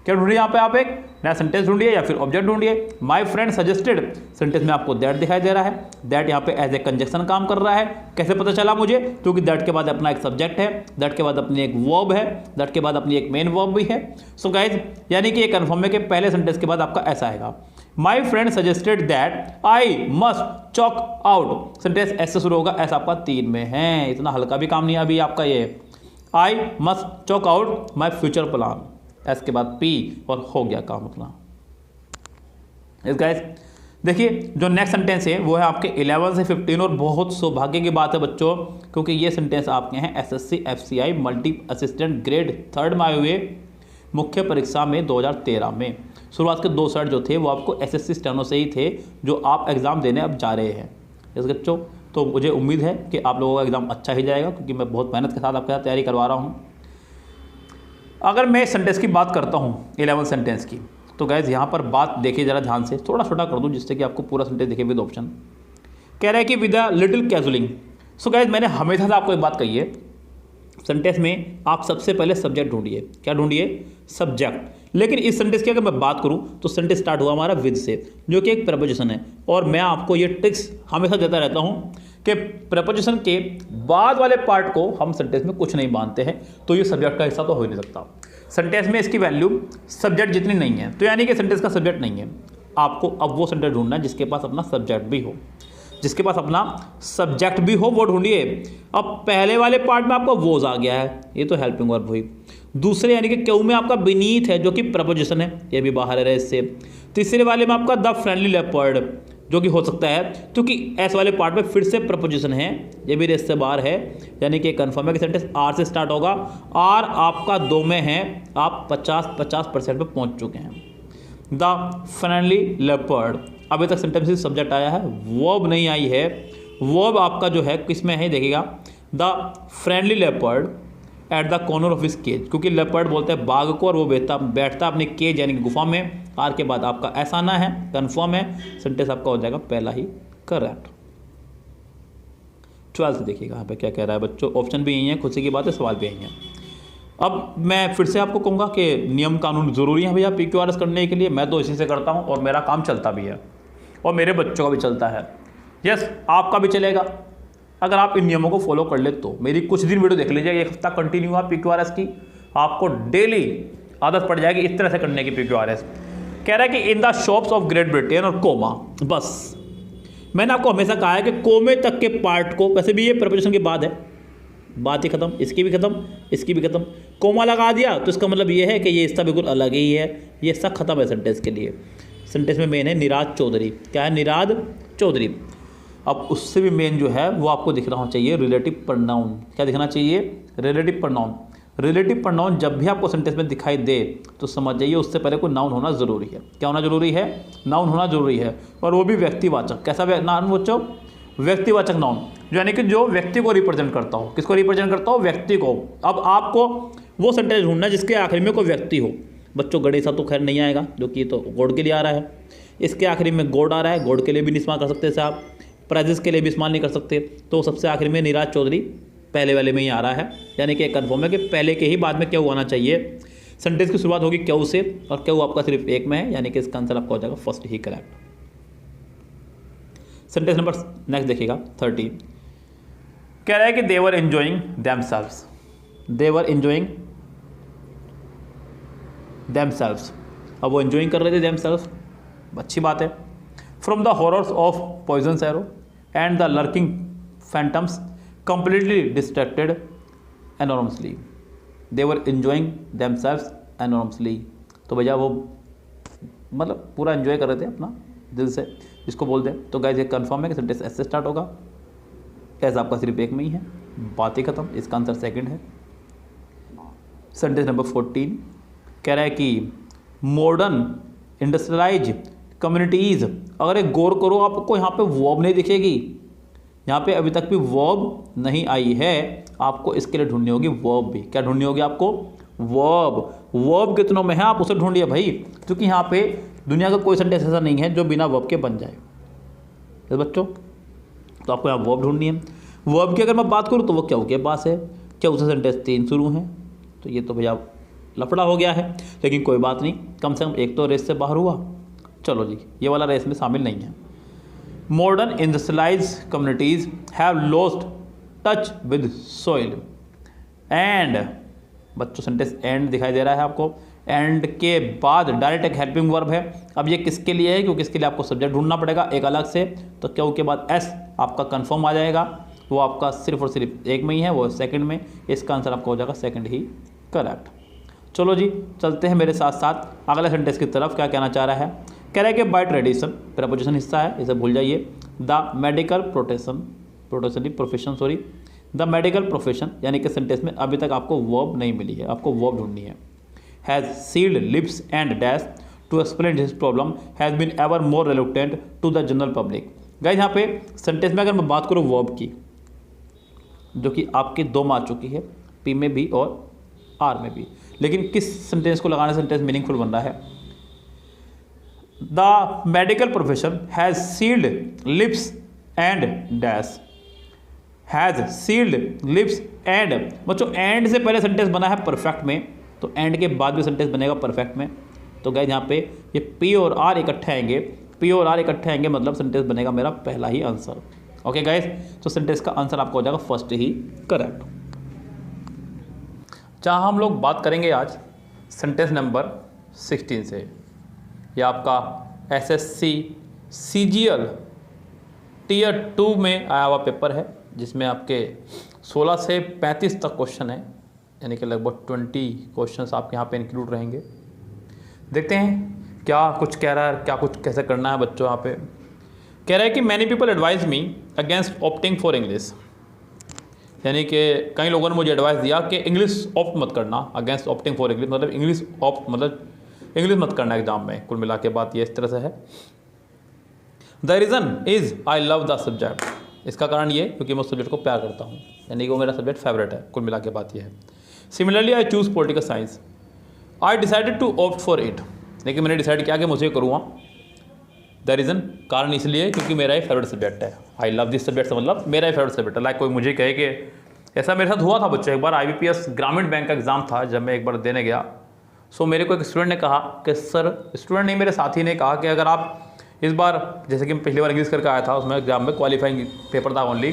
क्या ढूंढिए यहाँ पे? आप एक नया सेंटेंस ढूंढिए या फिर ऑब्जेक्ट ढूंढिए। माय फ्रेंड सजेस्टेड, सेंटेंस में आपको दैट दिखाई दे रहा है, दैट यहाँ पे एज ए कंजक्शन काम कर रहा है। कैसे पता चला मुझे? क्योंकि दैट के बाद अपना एक सब्जेक्ट है, दैट के बाद अपनी एक वर्ब है, दैट के बाद अपनी एक मेन वर्ब भी है। सो गाइज यानी कि ये कन्फर्म है कि पहले सेंटेंस के बाद आपका ऐसा आएगा, my friend suggested that I must chalk out. Sentence ऐसे शुरू होगा, ऐसा आपका 3 में है, इतना हल्का भी काम नहीं है अभी आपका ये। I must chalk out my future plan, S के बाद पी और हो गया काम अपना। इस गाइस देखिए जो नेक्स्ट सेंटेंस है वो है आपके 11 से 15 और बहुत सौभाग्य की बात है बच्चों, क्योंकि ये सेंटेंस आपके हैं SSC FCI multi assistant grade 3rd में आए हुए मुख्य परीक्षा में 2013 में। शुरुआत के 2 सेट जो थे वो आपको एसएससी स्टेनो से ही थे, जो आप एग्ज़ाम देने अब जा रहे हैं इस बच्चों। तो मुझे उम्मीद है कि आप लोगों का एग्ज़ाम अच्छा ही जाएगा, क्योंकि मैं बहुत मेहनत के साथ आपके साथ तैयारी करवा रहा हूँ। अगर मैं सेंटेंस की बात करता हूँ 11 सेंटेंस की, तो गैस यहाँ पर बात देखिए ज़रा ध्यान से, थोड़ा छोटा कर दूँ जिससे कि आपको पूरा सेंटेंस दिखे विद ऑप्शन। कह रहा है कि with a little casually. So guys मैंने हमेशा से आपको एक बात कही है, सेंटेंस में आप सबसे पहले सब्जेक्ट ढूंढिए। क्या ढूंढिए? सब्जेक्ट। लेकिन इस सेंटेंस की अगर मैं बात करूं तो सेंटेंस स्टार्ट हुआ हमारा विद से, जो कि एक प्रपोजिशन है। और मैं आपको ये ट्रिक्स हमेशा देता रहता हूं कि प्रपोजिशन के बाद वाले पार्ट को हम सेंटेंस में कुछ नहीं मानते हैं, तो ये सब्जेक्ट का हिस्सा तो हो ही नहीं सकता। सेंटेंस में इसकी वैल्यू सब्जेक्ट जितनी नहीं है, तो यानी कि सेंटेंस का सब्जेक्ट नहीं है। आपको अब वो सेंटेंस ढूंढना है जिसके पास अपना सब्जेक्ट भी हो, जिसके पास अपना सब्जेक्ट भी हो, वो ढूंढिए। अब पहले वाले पार्ट में आपका वोज आ गया है, ये तो हेल्पिंग वर्ब हुई। दूसरे यानी कि क्यू में आपका बीनीथ है, जो कि प्रपोजिशन है, ये भी बाहर है इससे। तीसरे वाले में आपका द फ्रेंडली लेपर्ड, जो कि हो सकता है क्योंकि एस वाले पार्ट में फिर से प्रपोजिशन है, ये भी रेस से बाहर है, यानी कि कंफर्म है कि सेंटेंस आर से स्टार्ट होगा। आर आपका 2 में है, आप 50% पे पहुंच चुके हैं। द फ्रेंडली लेपर्ड, अभी तक सेंटेंस से सब्जेक्ट आया है, वर्ब नहीं आई है। वर्ब आपका जो है किस में है देखिएगा, the friendly leopard at the corner of his cage, क्योंकि लेपर्ड बोलते हैं बाघ को और वो बैठता अपने केज यानी कि गुफा में। आर के बाद आपका ऐसा आना है, कंफर्म है, सेंटेंस आपका हो जाएगा पहला ही करेक्ट। 12 देखिएगा यहाँ पे क्या कह रहा है बच्चों, ऑप्शन भी यही है, खुशी की बात है, सवाल भी यही है। अब मैं फिर से आपको कहूँगा कि नियम कानून ज़रूरी है भैया PQRS करने के लिए। मैं तो इसी से करता हूँ और मेरा काम चलता भी है और मेरे बच्चों का भी चलता है। यस, आपका भी चलेगा अगर आप इन नियमों को फॉलो कर ले तो। मेरी कुछ दिन वीडियो देख लीजिए, 1 हफ्ता कंटिन्यू है PQRS की, आपको डेली आदत पड़ जाएगी इस तरह से करने की PQRS। कह रहा है कि in the shops of great Britain और कोमा, बस मैंने आपको हमेशा कहा है कि कोमे तक के पार्ट को, वैसे भी ये प्रपोजिशन के बाद है, बात ही खत्म, इसकी भी खत्म, इसकी भी खत्म। कोमा लगा दिया तो इसका मतलब ये है कि ये इसका बिल्कुल अलग ही है, ये सब खत्म है सेंटेंस के लिए। सेंटेंस में मेन है निराज चौधरी। क्या है? निराज चौधरी। अब उससे भी मेन जो है वो आपको दिख रहा चाहिए रिलेटिव प्रोनाउन। क्या दिखना चाहिए? Relative pronoun. रिलेटिव प्रोनाउन जब भी आपको सेंटेंस में दिखाई दे तो समझ जाइए उससे पहले कोई नाउन होना जरूरी है। क्या होना जरूरी है? नाउन होना जरूरी है, और वो भी व्यक्तिवाचक। कैसा नाउन बच्चों? व्यक्तिवाचक नाउन, यानी कि जो व्यक्ति को रिप्रेजेंट करता हो। किसको रिप्रेजेंट करता हो? व्यक्ति को। अब आपको वो सेंटेंस ढूंढना जिसके आखिरी में कोई व्यक्ति हो। बच्चों गणेशा तो खैर नहीं आएगा, जो कि तो गॉड के लिए आ रहा है। इसके आखिरी में गॉड आ रहा है, गॉड के लिए भी नहीं इस्तेमाल कर सकते से आप, प्राइजेस के लिए भी इस्तेमाल नहीं कर सकते। तो सबसे आखिर में निराज चौधरी पहले वाले में ही आ रहा है, यानी कि कन्फर्म है कि पहले के ही बाद में क्या आना चाहिए। सेंटेंस की शुरुआत होगी क्यू से, और क्यू आपका सिर्फ एक में है, यानी कि इसका आंसर आपका हो जाएगा फर्स्ट ही करेक्ट। सेंटेंस नंबर नेक्स्ट देखिएगा 30। कह रहा है कि they were enjoying themselves. They were enjoying themselves, अब वो enjoying कर रहे थे themselves, अच्छी बात है. From the horrors of poisonous arrow and the lurking phantoms, completely distracted enormously, they were enjoying themselves enormously. तो भैया वो मतलब पूरा एंजॉय कर रहे थे अपना दिल से, इसको बोल दें. तो गाइस ये कंफर्म है कि सेंटेंस ऐसे स्टार्ट होगा. ऐसा आपका सिर्फ एक में ही है, बात ही खत्म. इसका आंसर सेकंड है. सेंटेंस नंबर 14 कह रहा है कि मॉडर्न इंडस्ट्रियलाइज कम्युनिटीज़, अगर एक गौर करो आपको यहाँ पे वर्ब नहीं दिखेगी, यहाँ पे अभी तक भी वर्ब नहीं आई है. आपको इसके लिए ढूंढनी होगी वर्ब भी. क्या ढूंढनी होगी आपको? वर्ब. वर्ब कितनों में है आप उसे ढूंढिए भाई, क्योंकि यहाँ पे दुनिया का कोई सेंटेंस ऐसा नहीं है जो बिना वर्ब के बन जाए. तो बच्चों तो आपको यहाँ वर्ब ढूंढनी है. वर्ब की अगर मैं बात करूँ तो वो क्या हो गया पास है, क्या उसे सेंटेंस 3 शुरू हैं. तो ये तो भैया लफड़ा हो गया है, लेकिन कोई बात नहीं, कम से कम एक तो रेस से बाहर हुआ. चलो जी, ये वाला रेस में शामिल नहीं है. Modern industrialise communities have lost touch with soil and, बच्चों सेंटेंस एंड दिखाई दे रहा है आपको. एंड के बाद डायरेक्ट एक हेल्पिंग वर्ब है. अब ये किसके लिए है? क्योंकि इसके लिए आपको सब्जेक्ट ढूंढना पड़ेगा एक अलग से. तो क्यों के बाद एस आपका कंफर्म आ जाएगा, वो आपका सिर्फ और सिर्फ एक में ही है, वो सेकंड में. इसका आंसर आपका हो जाएगा सेकंड ही करेक्ट. चलो जी चलते हैं मेरे साथ साथ अगले सेंटेंस की तरफ. क्या कहना चाह रहा है? कह रहा है कि बाय ट्रेडिशन, प्रपोजिशन हिस्सा है, इसे भूल जाइए. The medical profession the medical profession, यानी कि सेंटेंस में अभी तक आपको वर्ब नहीं मिली है, आपको वर्ब ढूंढनी है. Has sealed lips and dash to explain his problem has been ever more reluctant to the general public. Guys यहाँ पे सेंटेंस में अगर मैं बात करूँ वर्ब की, जो कि आपके 2 में आ चुकी है, पी में भी और आर में भी, लेकिन किस सेंटेंस को लगाने से सेंटेंस मीनिंगफुल बन रहा है? The medical profession has sealed lips and dash, has sealed lips and. बच्चों एंड से पहले सेंटेंस बना है परफेक्ट में, तो एंड के बाद भी सेंटेंस बनेगा परफेक्ट में. तो गाइस यहाँ पे ये पी और आर इकट्ठे आएंगे, पी और आर इकट्ठे आएंगे, मतलब सेंटेंस बनेगा मेरा पहला ही आंसर. ओके गाइस, तो सेंटेंस का आंसर आपका हो जाएगा फर्स्ट ही करेक्ट. जहाँ हम लोग बात करेंगे आज सेंटेंस नंबर 16 से. ये आपका SSC CGL टीयर 2 में आया हुआ पेपर है, जिसमें आपके 16 से 35 तक क्वेश्चन है, यानी कि लगभग 20 क्वेश्चंस आपके यहाँ पे इंक्लूड रहेंगे. देखते हैं क्या कुछ कह रहा है, क्या कुछ कैसे करना है बच्चों. यहाँ पे कह रहा है कि many people advise me against opting for English, यानी कि कई लोगों ने मुझे एडवाइस दिया कि इंग्लिश ऑप्ट मत करना. अगेंस्ट ऑप्टिंग फॉर इंग्लिश मतलब इंग्लिश ऑप्ट मतलब इंग्लिश मत करना एग्जाम में. कुल मिला के बात ये इस तरह से है. The reason is I love the subject, इसका कारण ये क्योंकि मैं उस सब्जेक्ट को प्यार करता हूँ, यानी कि वो मेरा सब्जेक्ट फेवरेट है. कुल मिला के बात ये है. Similarly I choose political science, I decided to opt for it, लेकिन मैंने डिसाइड किया कि मुझे करूँगा. द रीज़न कारण इसलिए क्योंकि मेरा ही फेवरेट सब्जेक्ट है. आई लव दिस सब्जेक्ट से मतलब मेरा ही फेवरेट सब्जेक्ट है. लाइक कोई मुझे कहे कि ऐसा मेरे साथ हुआ था बच्चों. एक बार IBPS ग्रामीण बैंक का एग्ज़ाम था, जब मैं एक बार देने गया, सो मेरे को एक स्टूडेंट ने कहा कि सर, स्टूडेंट नहीं मेरे साथी ने कहा कि अगर आप इस बार, जैसे कि मैं पिछली बार इंग्लिश करके आया था, उसमें एग्जाम में क्वालिफाइंग पेपर था ओनली,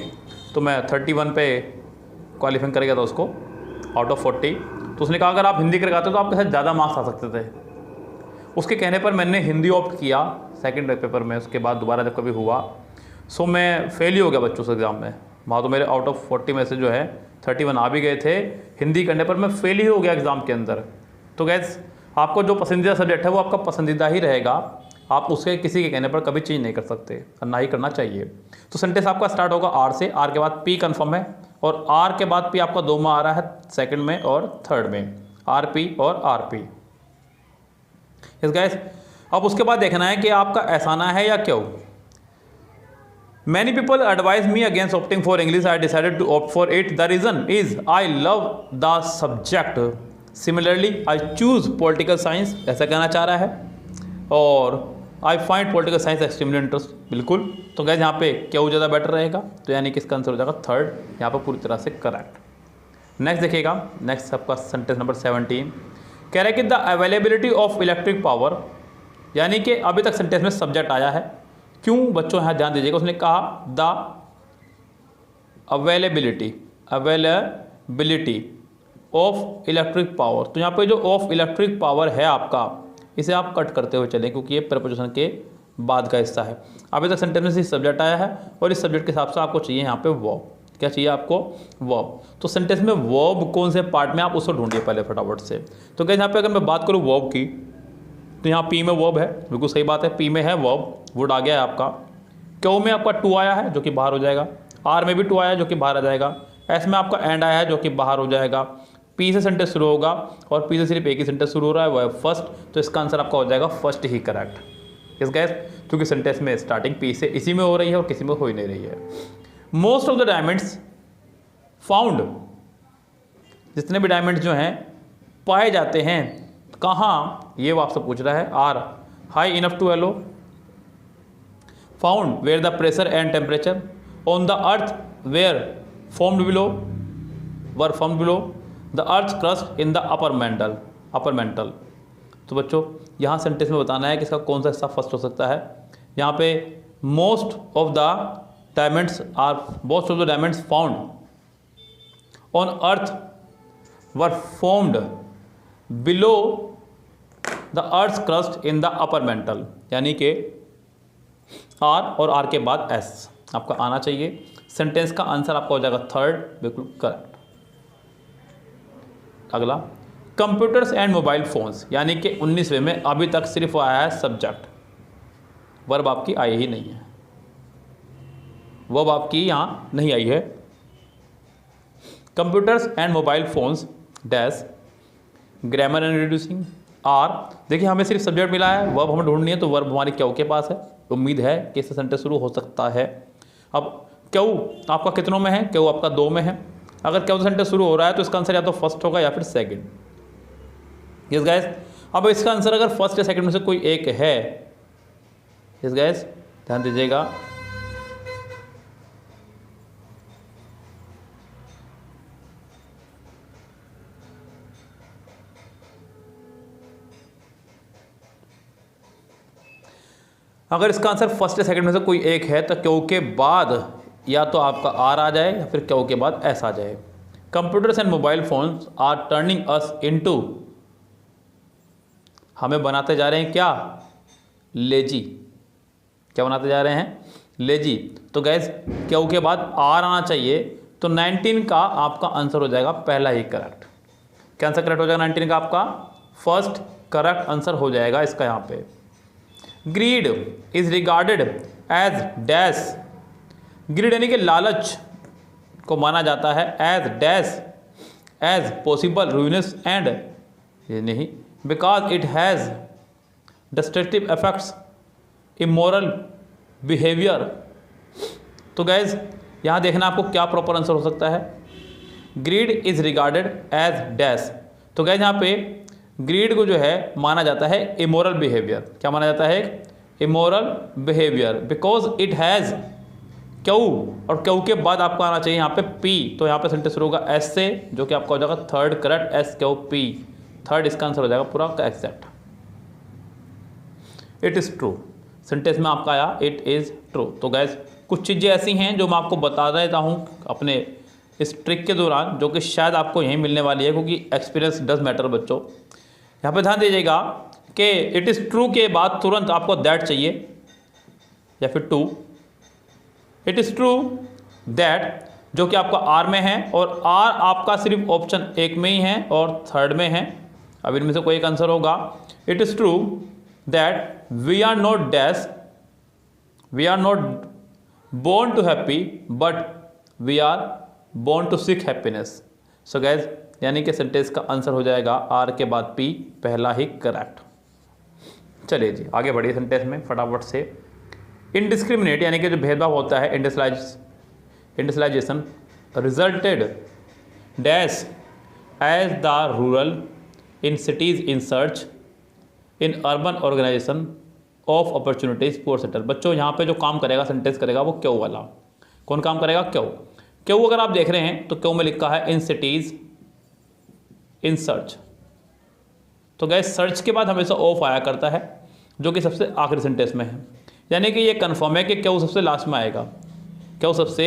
तो मैं 31 पे क्वालिफाइंग कर गया था उसको आउट ऑफ 40. तो उसने कहा अगर आप हिंदी करके आते तो आपके साथ ज़्यादा मार्क्स आ सकते थे. उसके कहने पर मैंने हिंदी ऑप्ट किया सेकंड पेपर में. उसके बाद दोबारा जब कभी हुआ, सो मैं फेल ही हो गया बच्चों से एग्ज़ाम में. वहाँ तो मेरे आउट ऑफ 40 में से जो है 31 आ भी गए थे. हिंदी करने पर मैं फेल ही हो गया एग्ज़ाम के अंदर. तो गैस आपको जो पसंदीदा सब्जेक्ट है वो आपका पसंदीदा ही रहेगा. आप उसके किसी के कहने पर कभी चेंज नहीं कर सकते, और ना ही करना चाहिए. तो सेंटेंस आपका स्टार्ट होगा आर से. आर के बाद पी कन्फर्म है, और आर के बाद पी आपका 2 में आ रहा है, सेकंड में और थर्ड में. आर पी और आर पी. यस गाइस, अब उसके बाद देखना है कि आपका ऐसा आना है या क्यों. Many people advise me against opting for English, I decided to opt for it. The reason is I love the subject. Similarly I choose political science, ऐसा कहना चाह रहा है. और I find political science extremely interest. बिल्कुल. तो गाइस यहाँ पे क्यों ज़्यादा बेटर रहेगा, तो यानी कि इसका आंसर हो जाएगा थर्ड, यहाँ पर पूरी तरह से करेक्ट. नेक्स्ट देखिएगा, नेक्स्ट आपका सेंटेंस नंबर 17 कह रहा है कि the availability of electric power, यानी कि अभी तक सेंटेंस में सब्जेक्ट आया है. क्यों बच्चों यहाँ ध्यान दीजिएगा. उसने कहा the availability of electric power. तो यहाँ पे जो ऑफ इलेक्ट्रिक पावर है आपका, इसे आप कट करते हुए चलें क्योंकि ये प्रपोजिशन के बाद का हिस्सा है। अभी तक सेंटेंस में सब्जेक्ट आया है और इस सब्जेक्ट के हिसाब से आपको चाहिए यहाँ पे वर्ब। क्या चाहिए आपको? वर्ब। तो सेंटेंस में वर्ब कौन से पार्ट में, आप उसको ढूंढिए पहले फटाफट से। तो क्या यहाँ पे अगर मैं बात करूँ वर्ब की, तो यहाँ पी में वर्ब है, बिल्कुल सही बात है, पी में है वर्ब, वुड आ गया है आपका। क्यू में आपका टू आया है जो कि बाहर हो जाएगा, आर में भी टू आया है जो कि बाहर आ जाएगा, एस में आपका एंड आया है जो कि बाहर हो जाएगा, पी से सेंटेंस शुरू होगा और पी से सिर्फ एक ही सेंटेंस शुरू हो रहा है, वो है फर्स्ट। तो इसका आंसर आपका हो जाएगा फर्स्ट ही करेक्ट। इस गैस, क्योंकि सेंटेंस में स्टार्टिंग पी से इसी में हो रही है और किसी में हो ही नहीं रही है। Most of the diamonds found, जितने भी डायमंड्स जो हैं पाए जाते हैं कहाँ, ये वो आपसे पूछ रहा है। Are high enough to allow, found where the pressure and temperature, on the earth where formed below, were formed below, the earth crust in the upper mantle. तो बच्चों यहाँ सेंटेंस में बताना है कि इसका कौन सा हिस्सा फर्स्ट हो सकता है। यहाँ पे most of the diamonds found on earth were formed below the earth crust in the upper mental, यानी कि आर और आर के बाद एस आपका आना चाहिए। सेंटेंस का आंसर आपका हो जाएगा थर्ड, बिल्कुल करेक्ट। अगला, कंप्यूटर्स एंड मोबाइल फोन्स, यानी कि 19वें में अभी तक सिर्फ आया है सब्जेक्ट, वर्ब आपकी आई ही नहीं है, वर्ब आपकी यहाँ नहीं आई है। Computers and mobile phones dash grammar and reducing are, देखिए हमें सिर्फ सब्जेक्ट मिला है, वर्ब हमें ढूंढनी है, तो वर्ब हमारी क्यू के पास है। उम्मीद है कि इससे सेंटेंस शुरू हो सकता है। अब क्यू आपका कितनों में है? क्यू आपका 2 में है। अगर क्यू सेंटेंस शुरू हो रहा है तो इसका आंसर या तो फर्स्ट होगा या फिर सेकंड। यस गाइस, अब इसका आंसर अगर फर्स्ट या सेकंड में से कोई एक है, यस गाइस ध्यान दीजिएगा, अगर इसका आंसर फर्स्ट या सेकंड में से कोई एक है तो क्यू के बाद या तो आपका आर आ जाए या फिर क्यू के बाद एस आ जाए। Computers and mobile phones are turning us into, हमें बनाते जा रहे हैं क्या? लेजी। क्या बनाते जा रहे हैं? लेजी। तो गैस क्यू के बाद आर आना चाहिए, तो 19 का आपका आंसर हो जाएगा पहला ही करेक्ट। क्या आंसर करेक्ट हो जाएगा 19 का? आपका फर्स्ट करेक्ट आंसर हो जाएगा इसका यहाँ पे। Greed is regarded as dash, greed यानी कि लालच को माना जाता है as dash, as possible ruinous and, ये नहीं, because it has destructive effects, immoral behaviour. तो गैस यहाँ देखना आपको क्या प्रॉपर आंसर हो सकता है। Greed is regarded as dash, तो गैस यहाँ पे ग्रीड को जो है माना जाता है इमोरल बिहेवियर। क्या माना जाता है? Immoral behaviour, because it has Q, और क्यू के बाद आपको आना चाहिए यहाँ पे पी, तो यहाँ पे सेंटेंस शुरू होगा एस से, जो कि आपका हो जाएगा third correct, S Q P, third इसका आंसर हो जाएगा पूरा का except. It is true, sentence में आपका आया इट इज़ ट्रू। तो गैस कुछ चीज़ें ऐसी हैं जो मैं आपको बता देता हूँ अपने इस ट्रिक के दौरान, जो कि शायद आपको यहीं मिलने वाली है, क्योंकि एक्सपीरियंस डज मैटर बच्चों। यहाँ पे ध्यान दीजिएगा कि इट इज़ ट्रू के बाद तुरंत आपको दैट चाहिए या फिर to. It is true that जो कि आपका आर में है, और आर आपका सिर्फ ऑप्शन एक में ही है और थर्ड में है। अब इनमें से कोई एक आंसर होगा। It is true that we are not dash, we are not born to happy but we are born to seek happiness. So guys यानी कि सेंटेंस का आंसर हो जाएगा आर के बाद पी, पहला ही करेक्ट। चलिए जी आगे बढ़िए सेंटेंस में फटाफट से। इनडिस्क्रिमिनेट यानी कि जो भेदभाव होता है, industrialisation resulted dash as the rural in cities in search in urban organisation of opportunities for settle. बच्चों यहाँ पे जो काम करेगा, सेंटेंस करेगा, वो क्यों वाला। कौन काम करेगा? क्यों अगर आप देख रहे हैं तो क्यों में लिखा है इन सिटीज़ इन सर्च। तो गैस सर्च के बाद हमेशा ऑफ आया करता है, जो कि सबसे आखिरी सेंटेंस में है, यानी कि ये कन्फर्म है कि क्यों सबसे लास्ट में आएगा, क्यों सबसे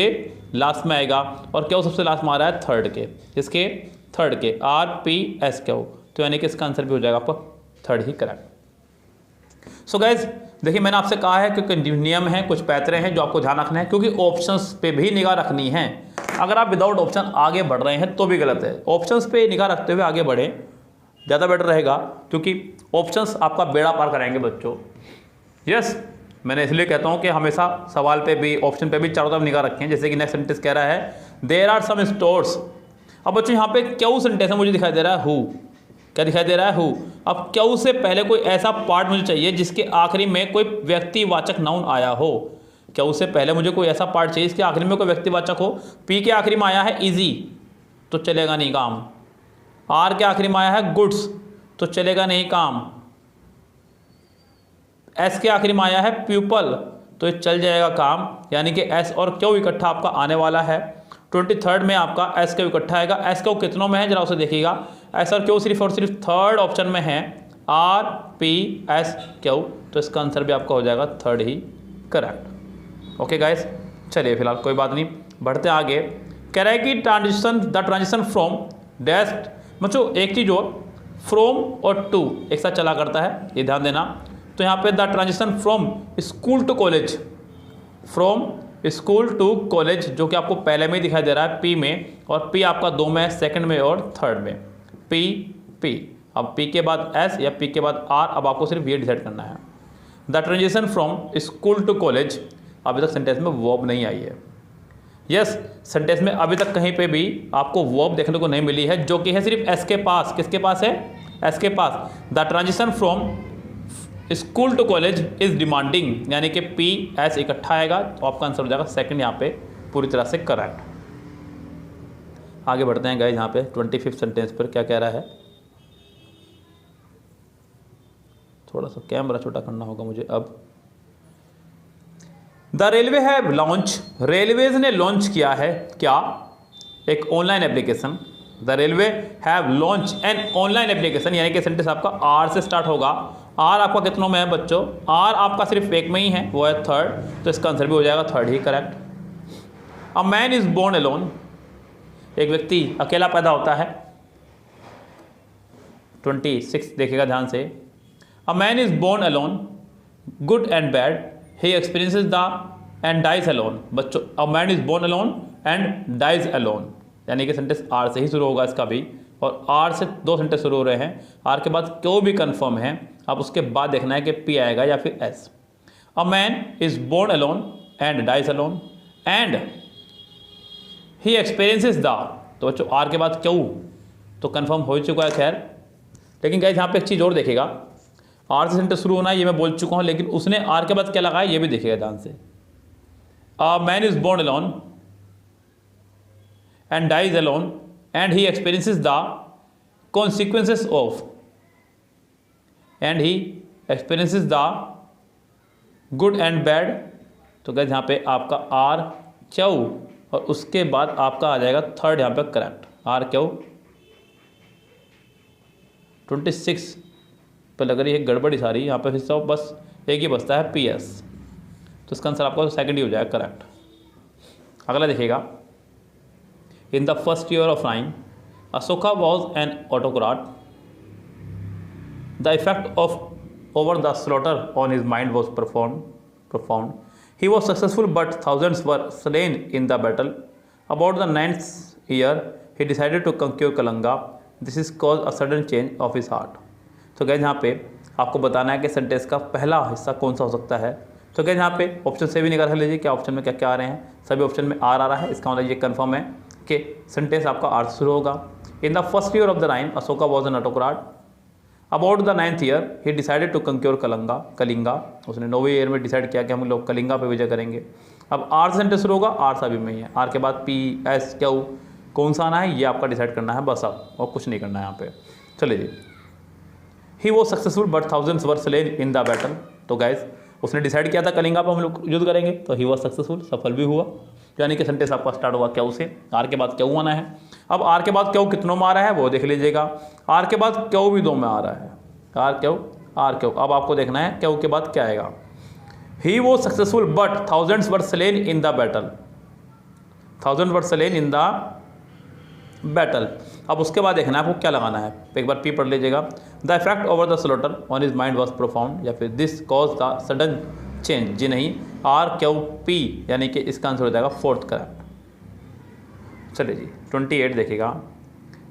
लास्ट में आएगा, और क्यों सबसे लास्ट में आ रहा है थर्ड के, इसके थर्ड के, RPSQ, तो यानी कि इसका आंसर भी हो जाएगा आपका थर्ड ही करेक्ट। सो गाइज देखिए मैंने आपसे कहा है कि नियम हैं, कुछ पैतरे हैं जो आपको ध्यान रखना है, क्योंकि ऑप्शंस पे भी निगाह रखनी है। अगर आप विदाउट ऑप्शन आगे बढ़ रहे हैं तो भी गलत है, ऑप्शंस पे निगाह रखते हुए आगे बढ़े ज़्यादा बेटर रहेगा, क्योंकि ऑप्शंस आपका बेड़ा पार कराएंगे बच्चों। यस मैंने इसलिए कहता हूँ कि हमेशा सवाल पे भी ऑप्शन पे भी चारों तरफ निगाह रखें। जैसे कि नेक्स्ट सेंटेंस कह रहा है देयर आर सम स्टोर्स। अब बच्चों यहाँ पे क्यों सेंटेंस है, मुझे दिखाई दे रहा है हु, क्या दिखाई दे रहा है हु। अब क्यों से पहले कोई ऐसा पार्ट मुझे चाहिए जिसके आखिरी में कोई व्यक्तिवाचक नाउन आया हो। क्यों से पहले मुझे कोई ऐसा पार्ट चाहिए इसके आखिरी में कोई व्यक्तिवाचक हो। पी के आखिरी में आया है इजी तो चलेगा नहीं काम, आर के आखिरी में आया है गुड्स तो चलेगा नहीं काम, एस के आखिरी में आया है पीपल तो ये चल जाएगा काम, यानी कि एस और क्यू इकट्ठा आपका आने वाला है। 23rd में आपका एस क्यू इकट्ठा आएगा। एस क्यू कितनों में है जरा उसे देखिएगा, एस और क्यू सिर्फ और सिर्फ थर्ड ऑप्शन में है, RPSQ, तो इसका आंसर भी आपका हो जाएगा थर्ड ही करेक्ट। ओके गाइस चलिए फिलहाल कोई बात नहीं, बढ़ते आगे। कह रहा है कि ट्रांजिशन फ्रॉम डैश, बच्चों एक चीज़ और, फ्रॉम और टू एक साथ चला करता है, ये ध्यान देना। तो यहाँ पे the transition from school to college, from school to college जो कि आपको पहले में ही दिखाई दे रहा है पी में, और पी आपका दो में है, सेकंड में और थर्ड में, पी। अब पी के बाद एस या पी के बाद आर, अब आपको सिर्फ ये डिसाइड करना है। The transition from school to college, अभी तक सेंटेंस में वर्ब नहीं आई है। यस सेंटेंस में अभी तक कहीं पे भी आपको वर्ब देखने को नहीं मिली है, जो कि है सिर्फ एस के पास। किसके पास है, एस के पास। The transition from school to college is demanding, यानी कि पी एस इकट्ठा आएगा तो आपका आंसर हो जाएगा सेकंड यहाँ पे पूरी तरह से करेक्ट। आगे बढ़ते हैं गाइस, यहाँ पे 25th सेंटेंस पर क्या कह रहा है। थोड़ा सा कैमरा छोटा करना होगा मुझे अब। The railway have launch, railways ने लॉन्च किया है क्या, एक online application. The railway have launch an online application, यानी कि सेंटेंस आपका आर से स्टार्ट होगा। आर आपका कितनों में है बच्चों, आर आपका सिर्फ एक में ही है, वो है थर्ड, तो इसका आंसर भी हो जाएगा थर्ड ही correct. A man is born alone, एक व्यक्ति अकेला पैदा होता है। 26 देखिएगा ध्यान से। A man is born alone, good and bad, he experiences the end dies alone. बच्चों a man is born alone and dies alone, यानी कि सेंटेंस आर से ही शुरू होगा इसका भी, और आर से दो सेंटेंस शुरू हो रहे हैं। आर के बाद क्यों भी कंफर्म है, अब उसके बाद देखना है कि पी आएगा या फिर S. A man is born alone and dies alone and he experiences the, तो बच्चों आर के बाद क्यों तो कंफर्म हो चुका है खैर, लेकिन गाइस यहाँ पे एक चीज़ और देखिएगा, आर से सेंटेंस शुरू होना है ये मैं बोल चुका हूँ, लेकिन उसने आर के बाद क्या लगाया ये भी देखिएगा ध्यान से। A man is born alone and dies alone and he experiences the consequences of, and he experiences the good and bad, तो गाइस यहाँ पे आपका आर क्यू और उसके बाद आपका आ जाएगा थर्ड यहाँ पे करेक्ट, आर क्यू। 26 पे लग रही है गड़बड़ी सारी, यहाँ पे हिस्सा बस एक ही बचता है पी एस, तो इसका आंसर आपका सेकंड ही हो जाएगा करेक्ट। अगला देखिएगा। In the first year of reign, Ashoka was an autocrat. The effect of over the slaughter on his mind was profound. He was successful, but thousands were slain in the battle. About the 9th year, he decided to conquer Kalanga. This is caused a sudden change of his heart. तो गाइस यहाँ पे आपको बताना है कि सेंटेंस का पहला हिस्सा कौन सा हो सकता है। तो गाइस यहाँ पे ऑप्शन से भी निकाल लीजिए क्या ऑप्शन में क्या क्या आ रहे हैं, सभी ऑप्शन में आर आ रहा है, इसका मतलब ये कंफर्म है कि सेंटेंस आपका आर से शुरू होगा। In the first year of the reign Ashoka was an autocrat. About the 9th year he decided to conquer Kalinga, उसने 9वें ईयर में डिसाइड किया कि हम लोग कलिंगा पे विजय करेंगे। अब आर से सेंटेंस शुरू होगा, आर सभी में ही है, आर के बाद पी एस क्यू कौन सा आना है ये आपका डिसाइड करना है बस, अब और कुछ नहीं करना है यहाँ पे। चलिए जी, ही वो successful but thousands were slain in the battle. तो गाइस उसने डिसाइड किया था कलिंगा पर हम लोग युद्ध करेंगे, तो ही वॉज सक्सेसफुल, सफल भी हुआ, यानी कि सेंटेंस आपका स्टार्ट हुआ क्यों से, आर के बाद क्यों आना है। अब आर के बाद क्यों कितनों में आ रहा है वो देख लीजिएगा, आर के बाद क्यों भी दो में आ रहा है, आर क्यों। अब आपको देखना है क्यों के बाद क्या आएगा। ही वो successful but thousands were slain in the battle, thousand were slain in the battle. अब उसके बाद देखना है आपको क्या लगाना है, एक बार पी पढ़ लीजिएगा। The effect over the slaughter on his mind was profound, या फिर this cause the sudden change, जी नहीं, आर क्यू पी, यानी कि इसका आंसर हो जाएगा फोर्थ करेक्ट। चलिए जी 28 देखिएगा,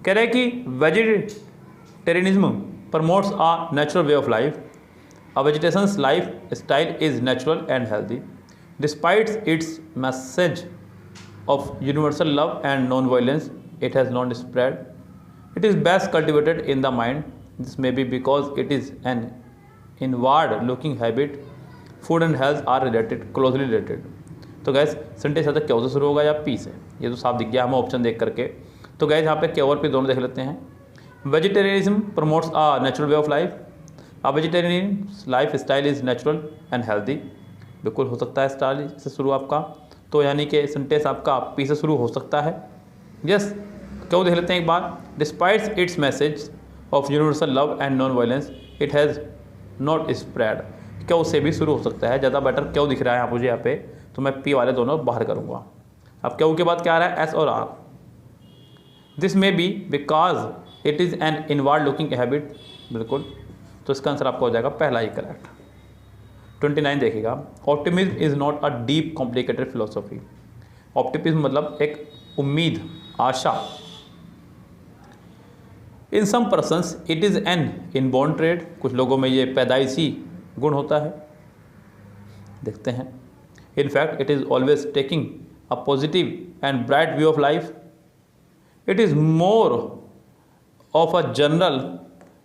कह रहे हैं कि vegetarianism promotes a natural way of life, a vegetations life style is natural and healthy despite it's message of universal love and non-violence, it has not spread. It is best cultivated in the mind. This may be because it is an inward-looking habit. Food and health are closely related. तो गैस सेंटेंस आता क्या से शुरू होगा या पी से, ये तो साफ दिख गया हमें ऑप्शन देख करके। तो गैस यहाँ पे क्या और पी दोनों देख लेते हैं। Vegetarianism promotes a natural way of life, a vegetarian life style is natural and healthy, बिल्कुल हो सकता है स्टाइल से शुरू आपका, तो यानी कि सेंटेंस आपका पी से शुरू हो सकता है। यस, क्यों देख लेते हैं एक बार। Despite its message of universal love and non violence, it has not spread, क्यों से भी शुरू हो सकता है, ज़्यादा बेटर क्यों दिख रहा है मुझे यहाँ पे, तो मैं पी वाले दोनों बाहर करूँगा। अब क्यों के बाद क्या आ रहा है, एस और R. This may be because it is an inward looking habit, बिल्कुल, तो इसका आंसर आपका हो जाएगा पहला ही करेक्ट। 29 देखिएगा, optimism is not a deep complicated philosophy. Optimism मतलब एक उम्मीद, आशा। In some persons it is an inborn trait, कुछ लोगों में ये पैदाइशी गुण होता है। देखते हैं, in fact it is always taking a positive and bright view of life, it is more of a general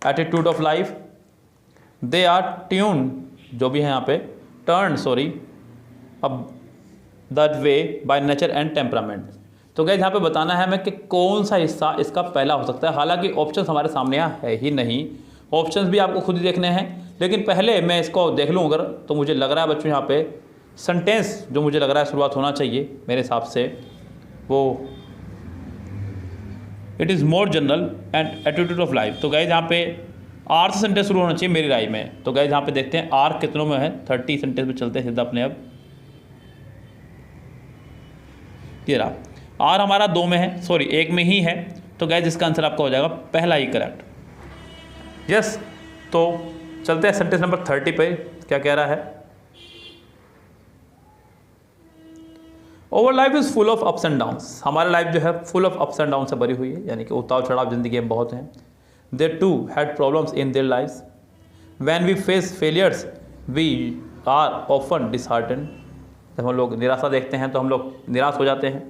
attitude of life, they are tune, जो भी है यहाँ पे अब that way by nature and temperament. तो गाइस यहाँ पे बताना है हमें कि कौन सा हिस्सा इसका पहला हो सकता है। हालांकि ऑप्शंस हमारे सामने यहाँ है ही नहीं, ऑप्शंस भी आपको खुद ही देखने हैं, लेकिन पहले मैं इसको देख लूँ अगर, तो मुझे लग रहा है बच्चों यहाँ पे सेंटेंस जो मुझे लग रहा है शुरुआत होना चाहिए मेरे हिसाब से, वो it is more general and attitude of life. तो गाइस यहाँ पे आर से सेंटेंस शुरू होना चाहिए मेरी राय में। तो गाइस यहाँ पे देखते हैं आर कितनों में है, 30 सेंटेंस में चलते हैं सीधा अपने। अब ये रहा आर हमारा 2 में है, सॉरी 1 में ही है, तो गाइस इसका आंसर आपका हो जाएगा पहला ही करेक्ट। यस, तो चलते हैं सेंटेंस नंबर 30 पे, क्या कह रहा है। Over life is full of ups and downs, हमारी लाइफ जो है full of ups and down से भरी हुई है, यानी कि उतार चढ़ाव जिंदगी में बहुत हैं। They too had problems in their lives. When we face failures, we are often disheartened. जब हम लोग निराशा देखते हैं तो हम लोग निराश हो जाते हैं,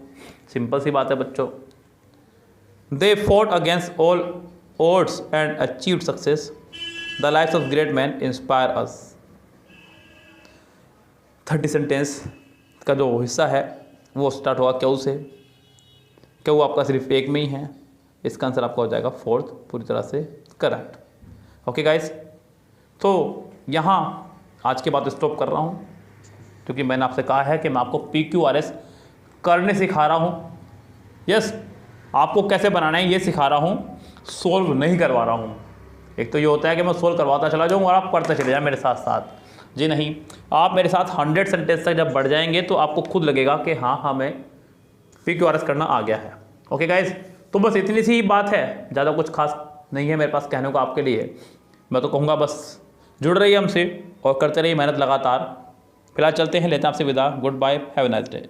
सिंपल सी बात है बच्चों। They fought against all odds and achieved success. The lives of great men inspire us. 30 sentence का जो हिस्सा है वो स्टार्ट हुआ क्यों से, क्यों आपका सिर्फ 1 में ही है, इसका आंसर आपका हो जाएगा 4th पूरी तरह से करेक्ट। ओके गाइस, तो यहाँ आज की बात स्टॉप कर रहा हूँ, क्योंकि मैंने आपसे कहा है कि मैं आपको PQRS करने सिखा रहा हूँ। यस, आपको कैसे बनाना है ये सिखा रहा हूँ, सोल्व नहीं करवा रहा हूँ। एक तो ये होता है कि मैं सोल्व करवाता चला जाऊँ और आप पढ़ते चले जाएं मेरे साथ साथ, जी नहीं, आप मेरे साथ 100 सेंटेंस तक जब बढ़ जाएंगे तो आपको खुद लगेगा कि हाँ हमें PQRS करना आ गया है। ओके गाइस, तो बस इतनी सी ही बात है, ज़्यादा कुछ खास नहीं है मेरे पास कहने को आपके लिए। मैं तो कहूँगा बस जुड़ रहिए हमसे और करते रहिए मेहनत लगातार। फिलहाल चलते हैं, लेते हैं आपसे विदा। Goodbye, have a nice day.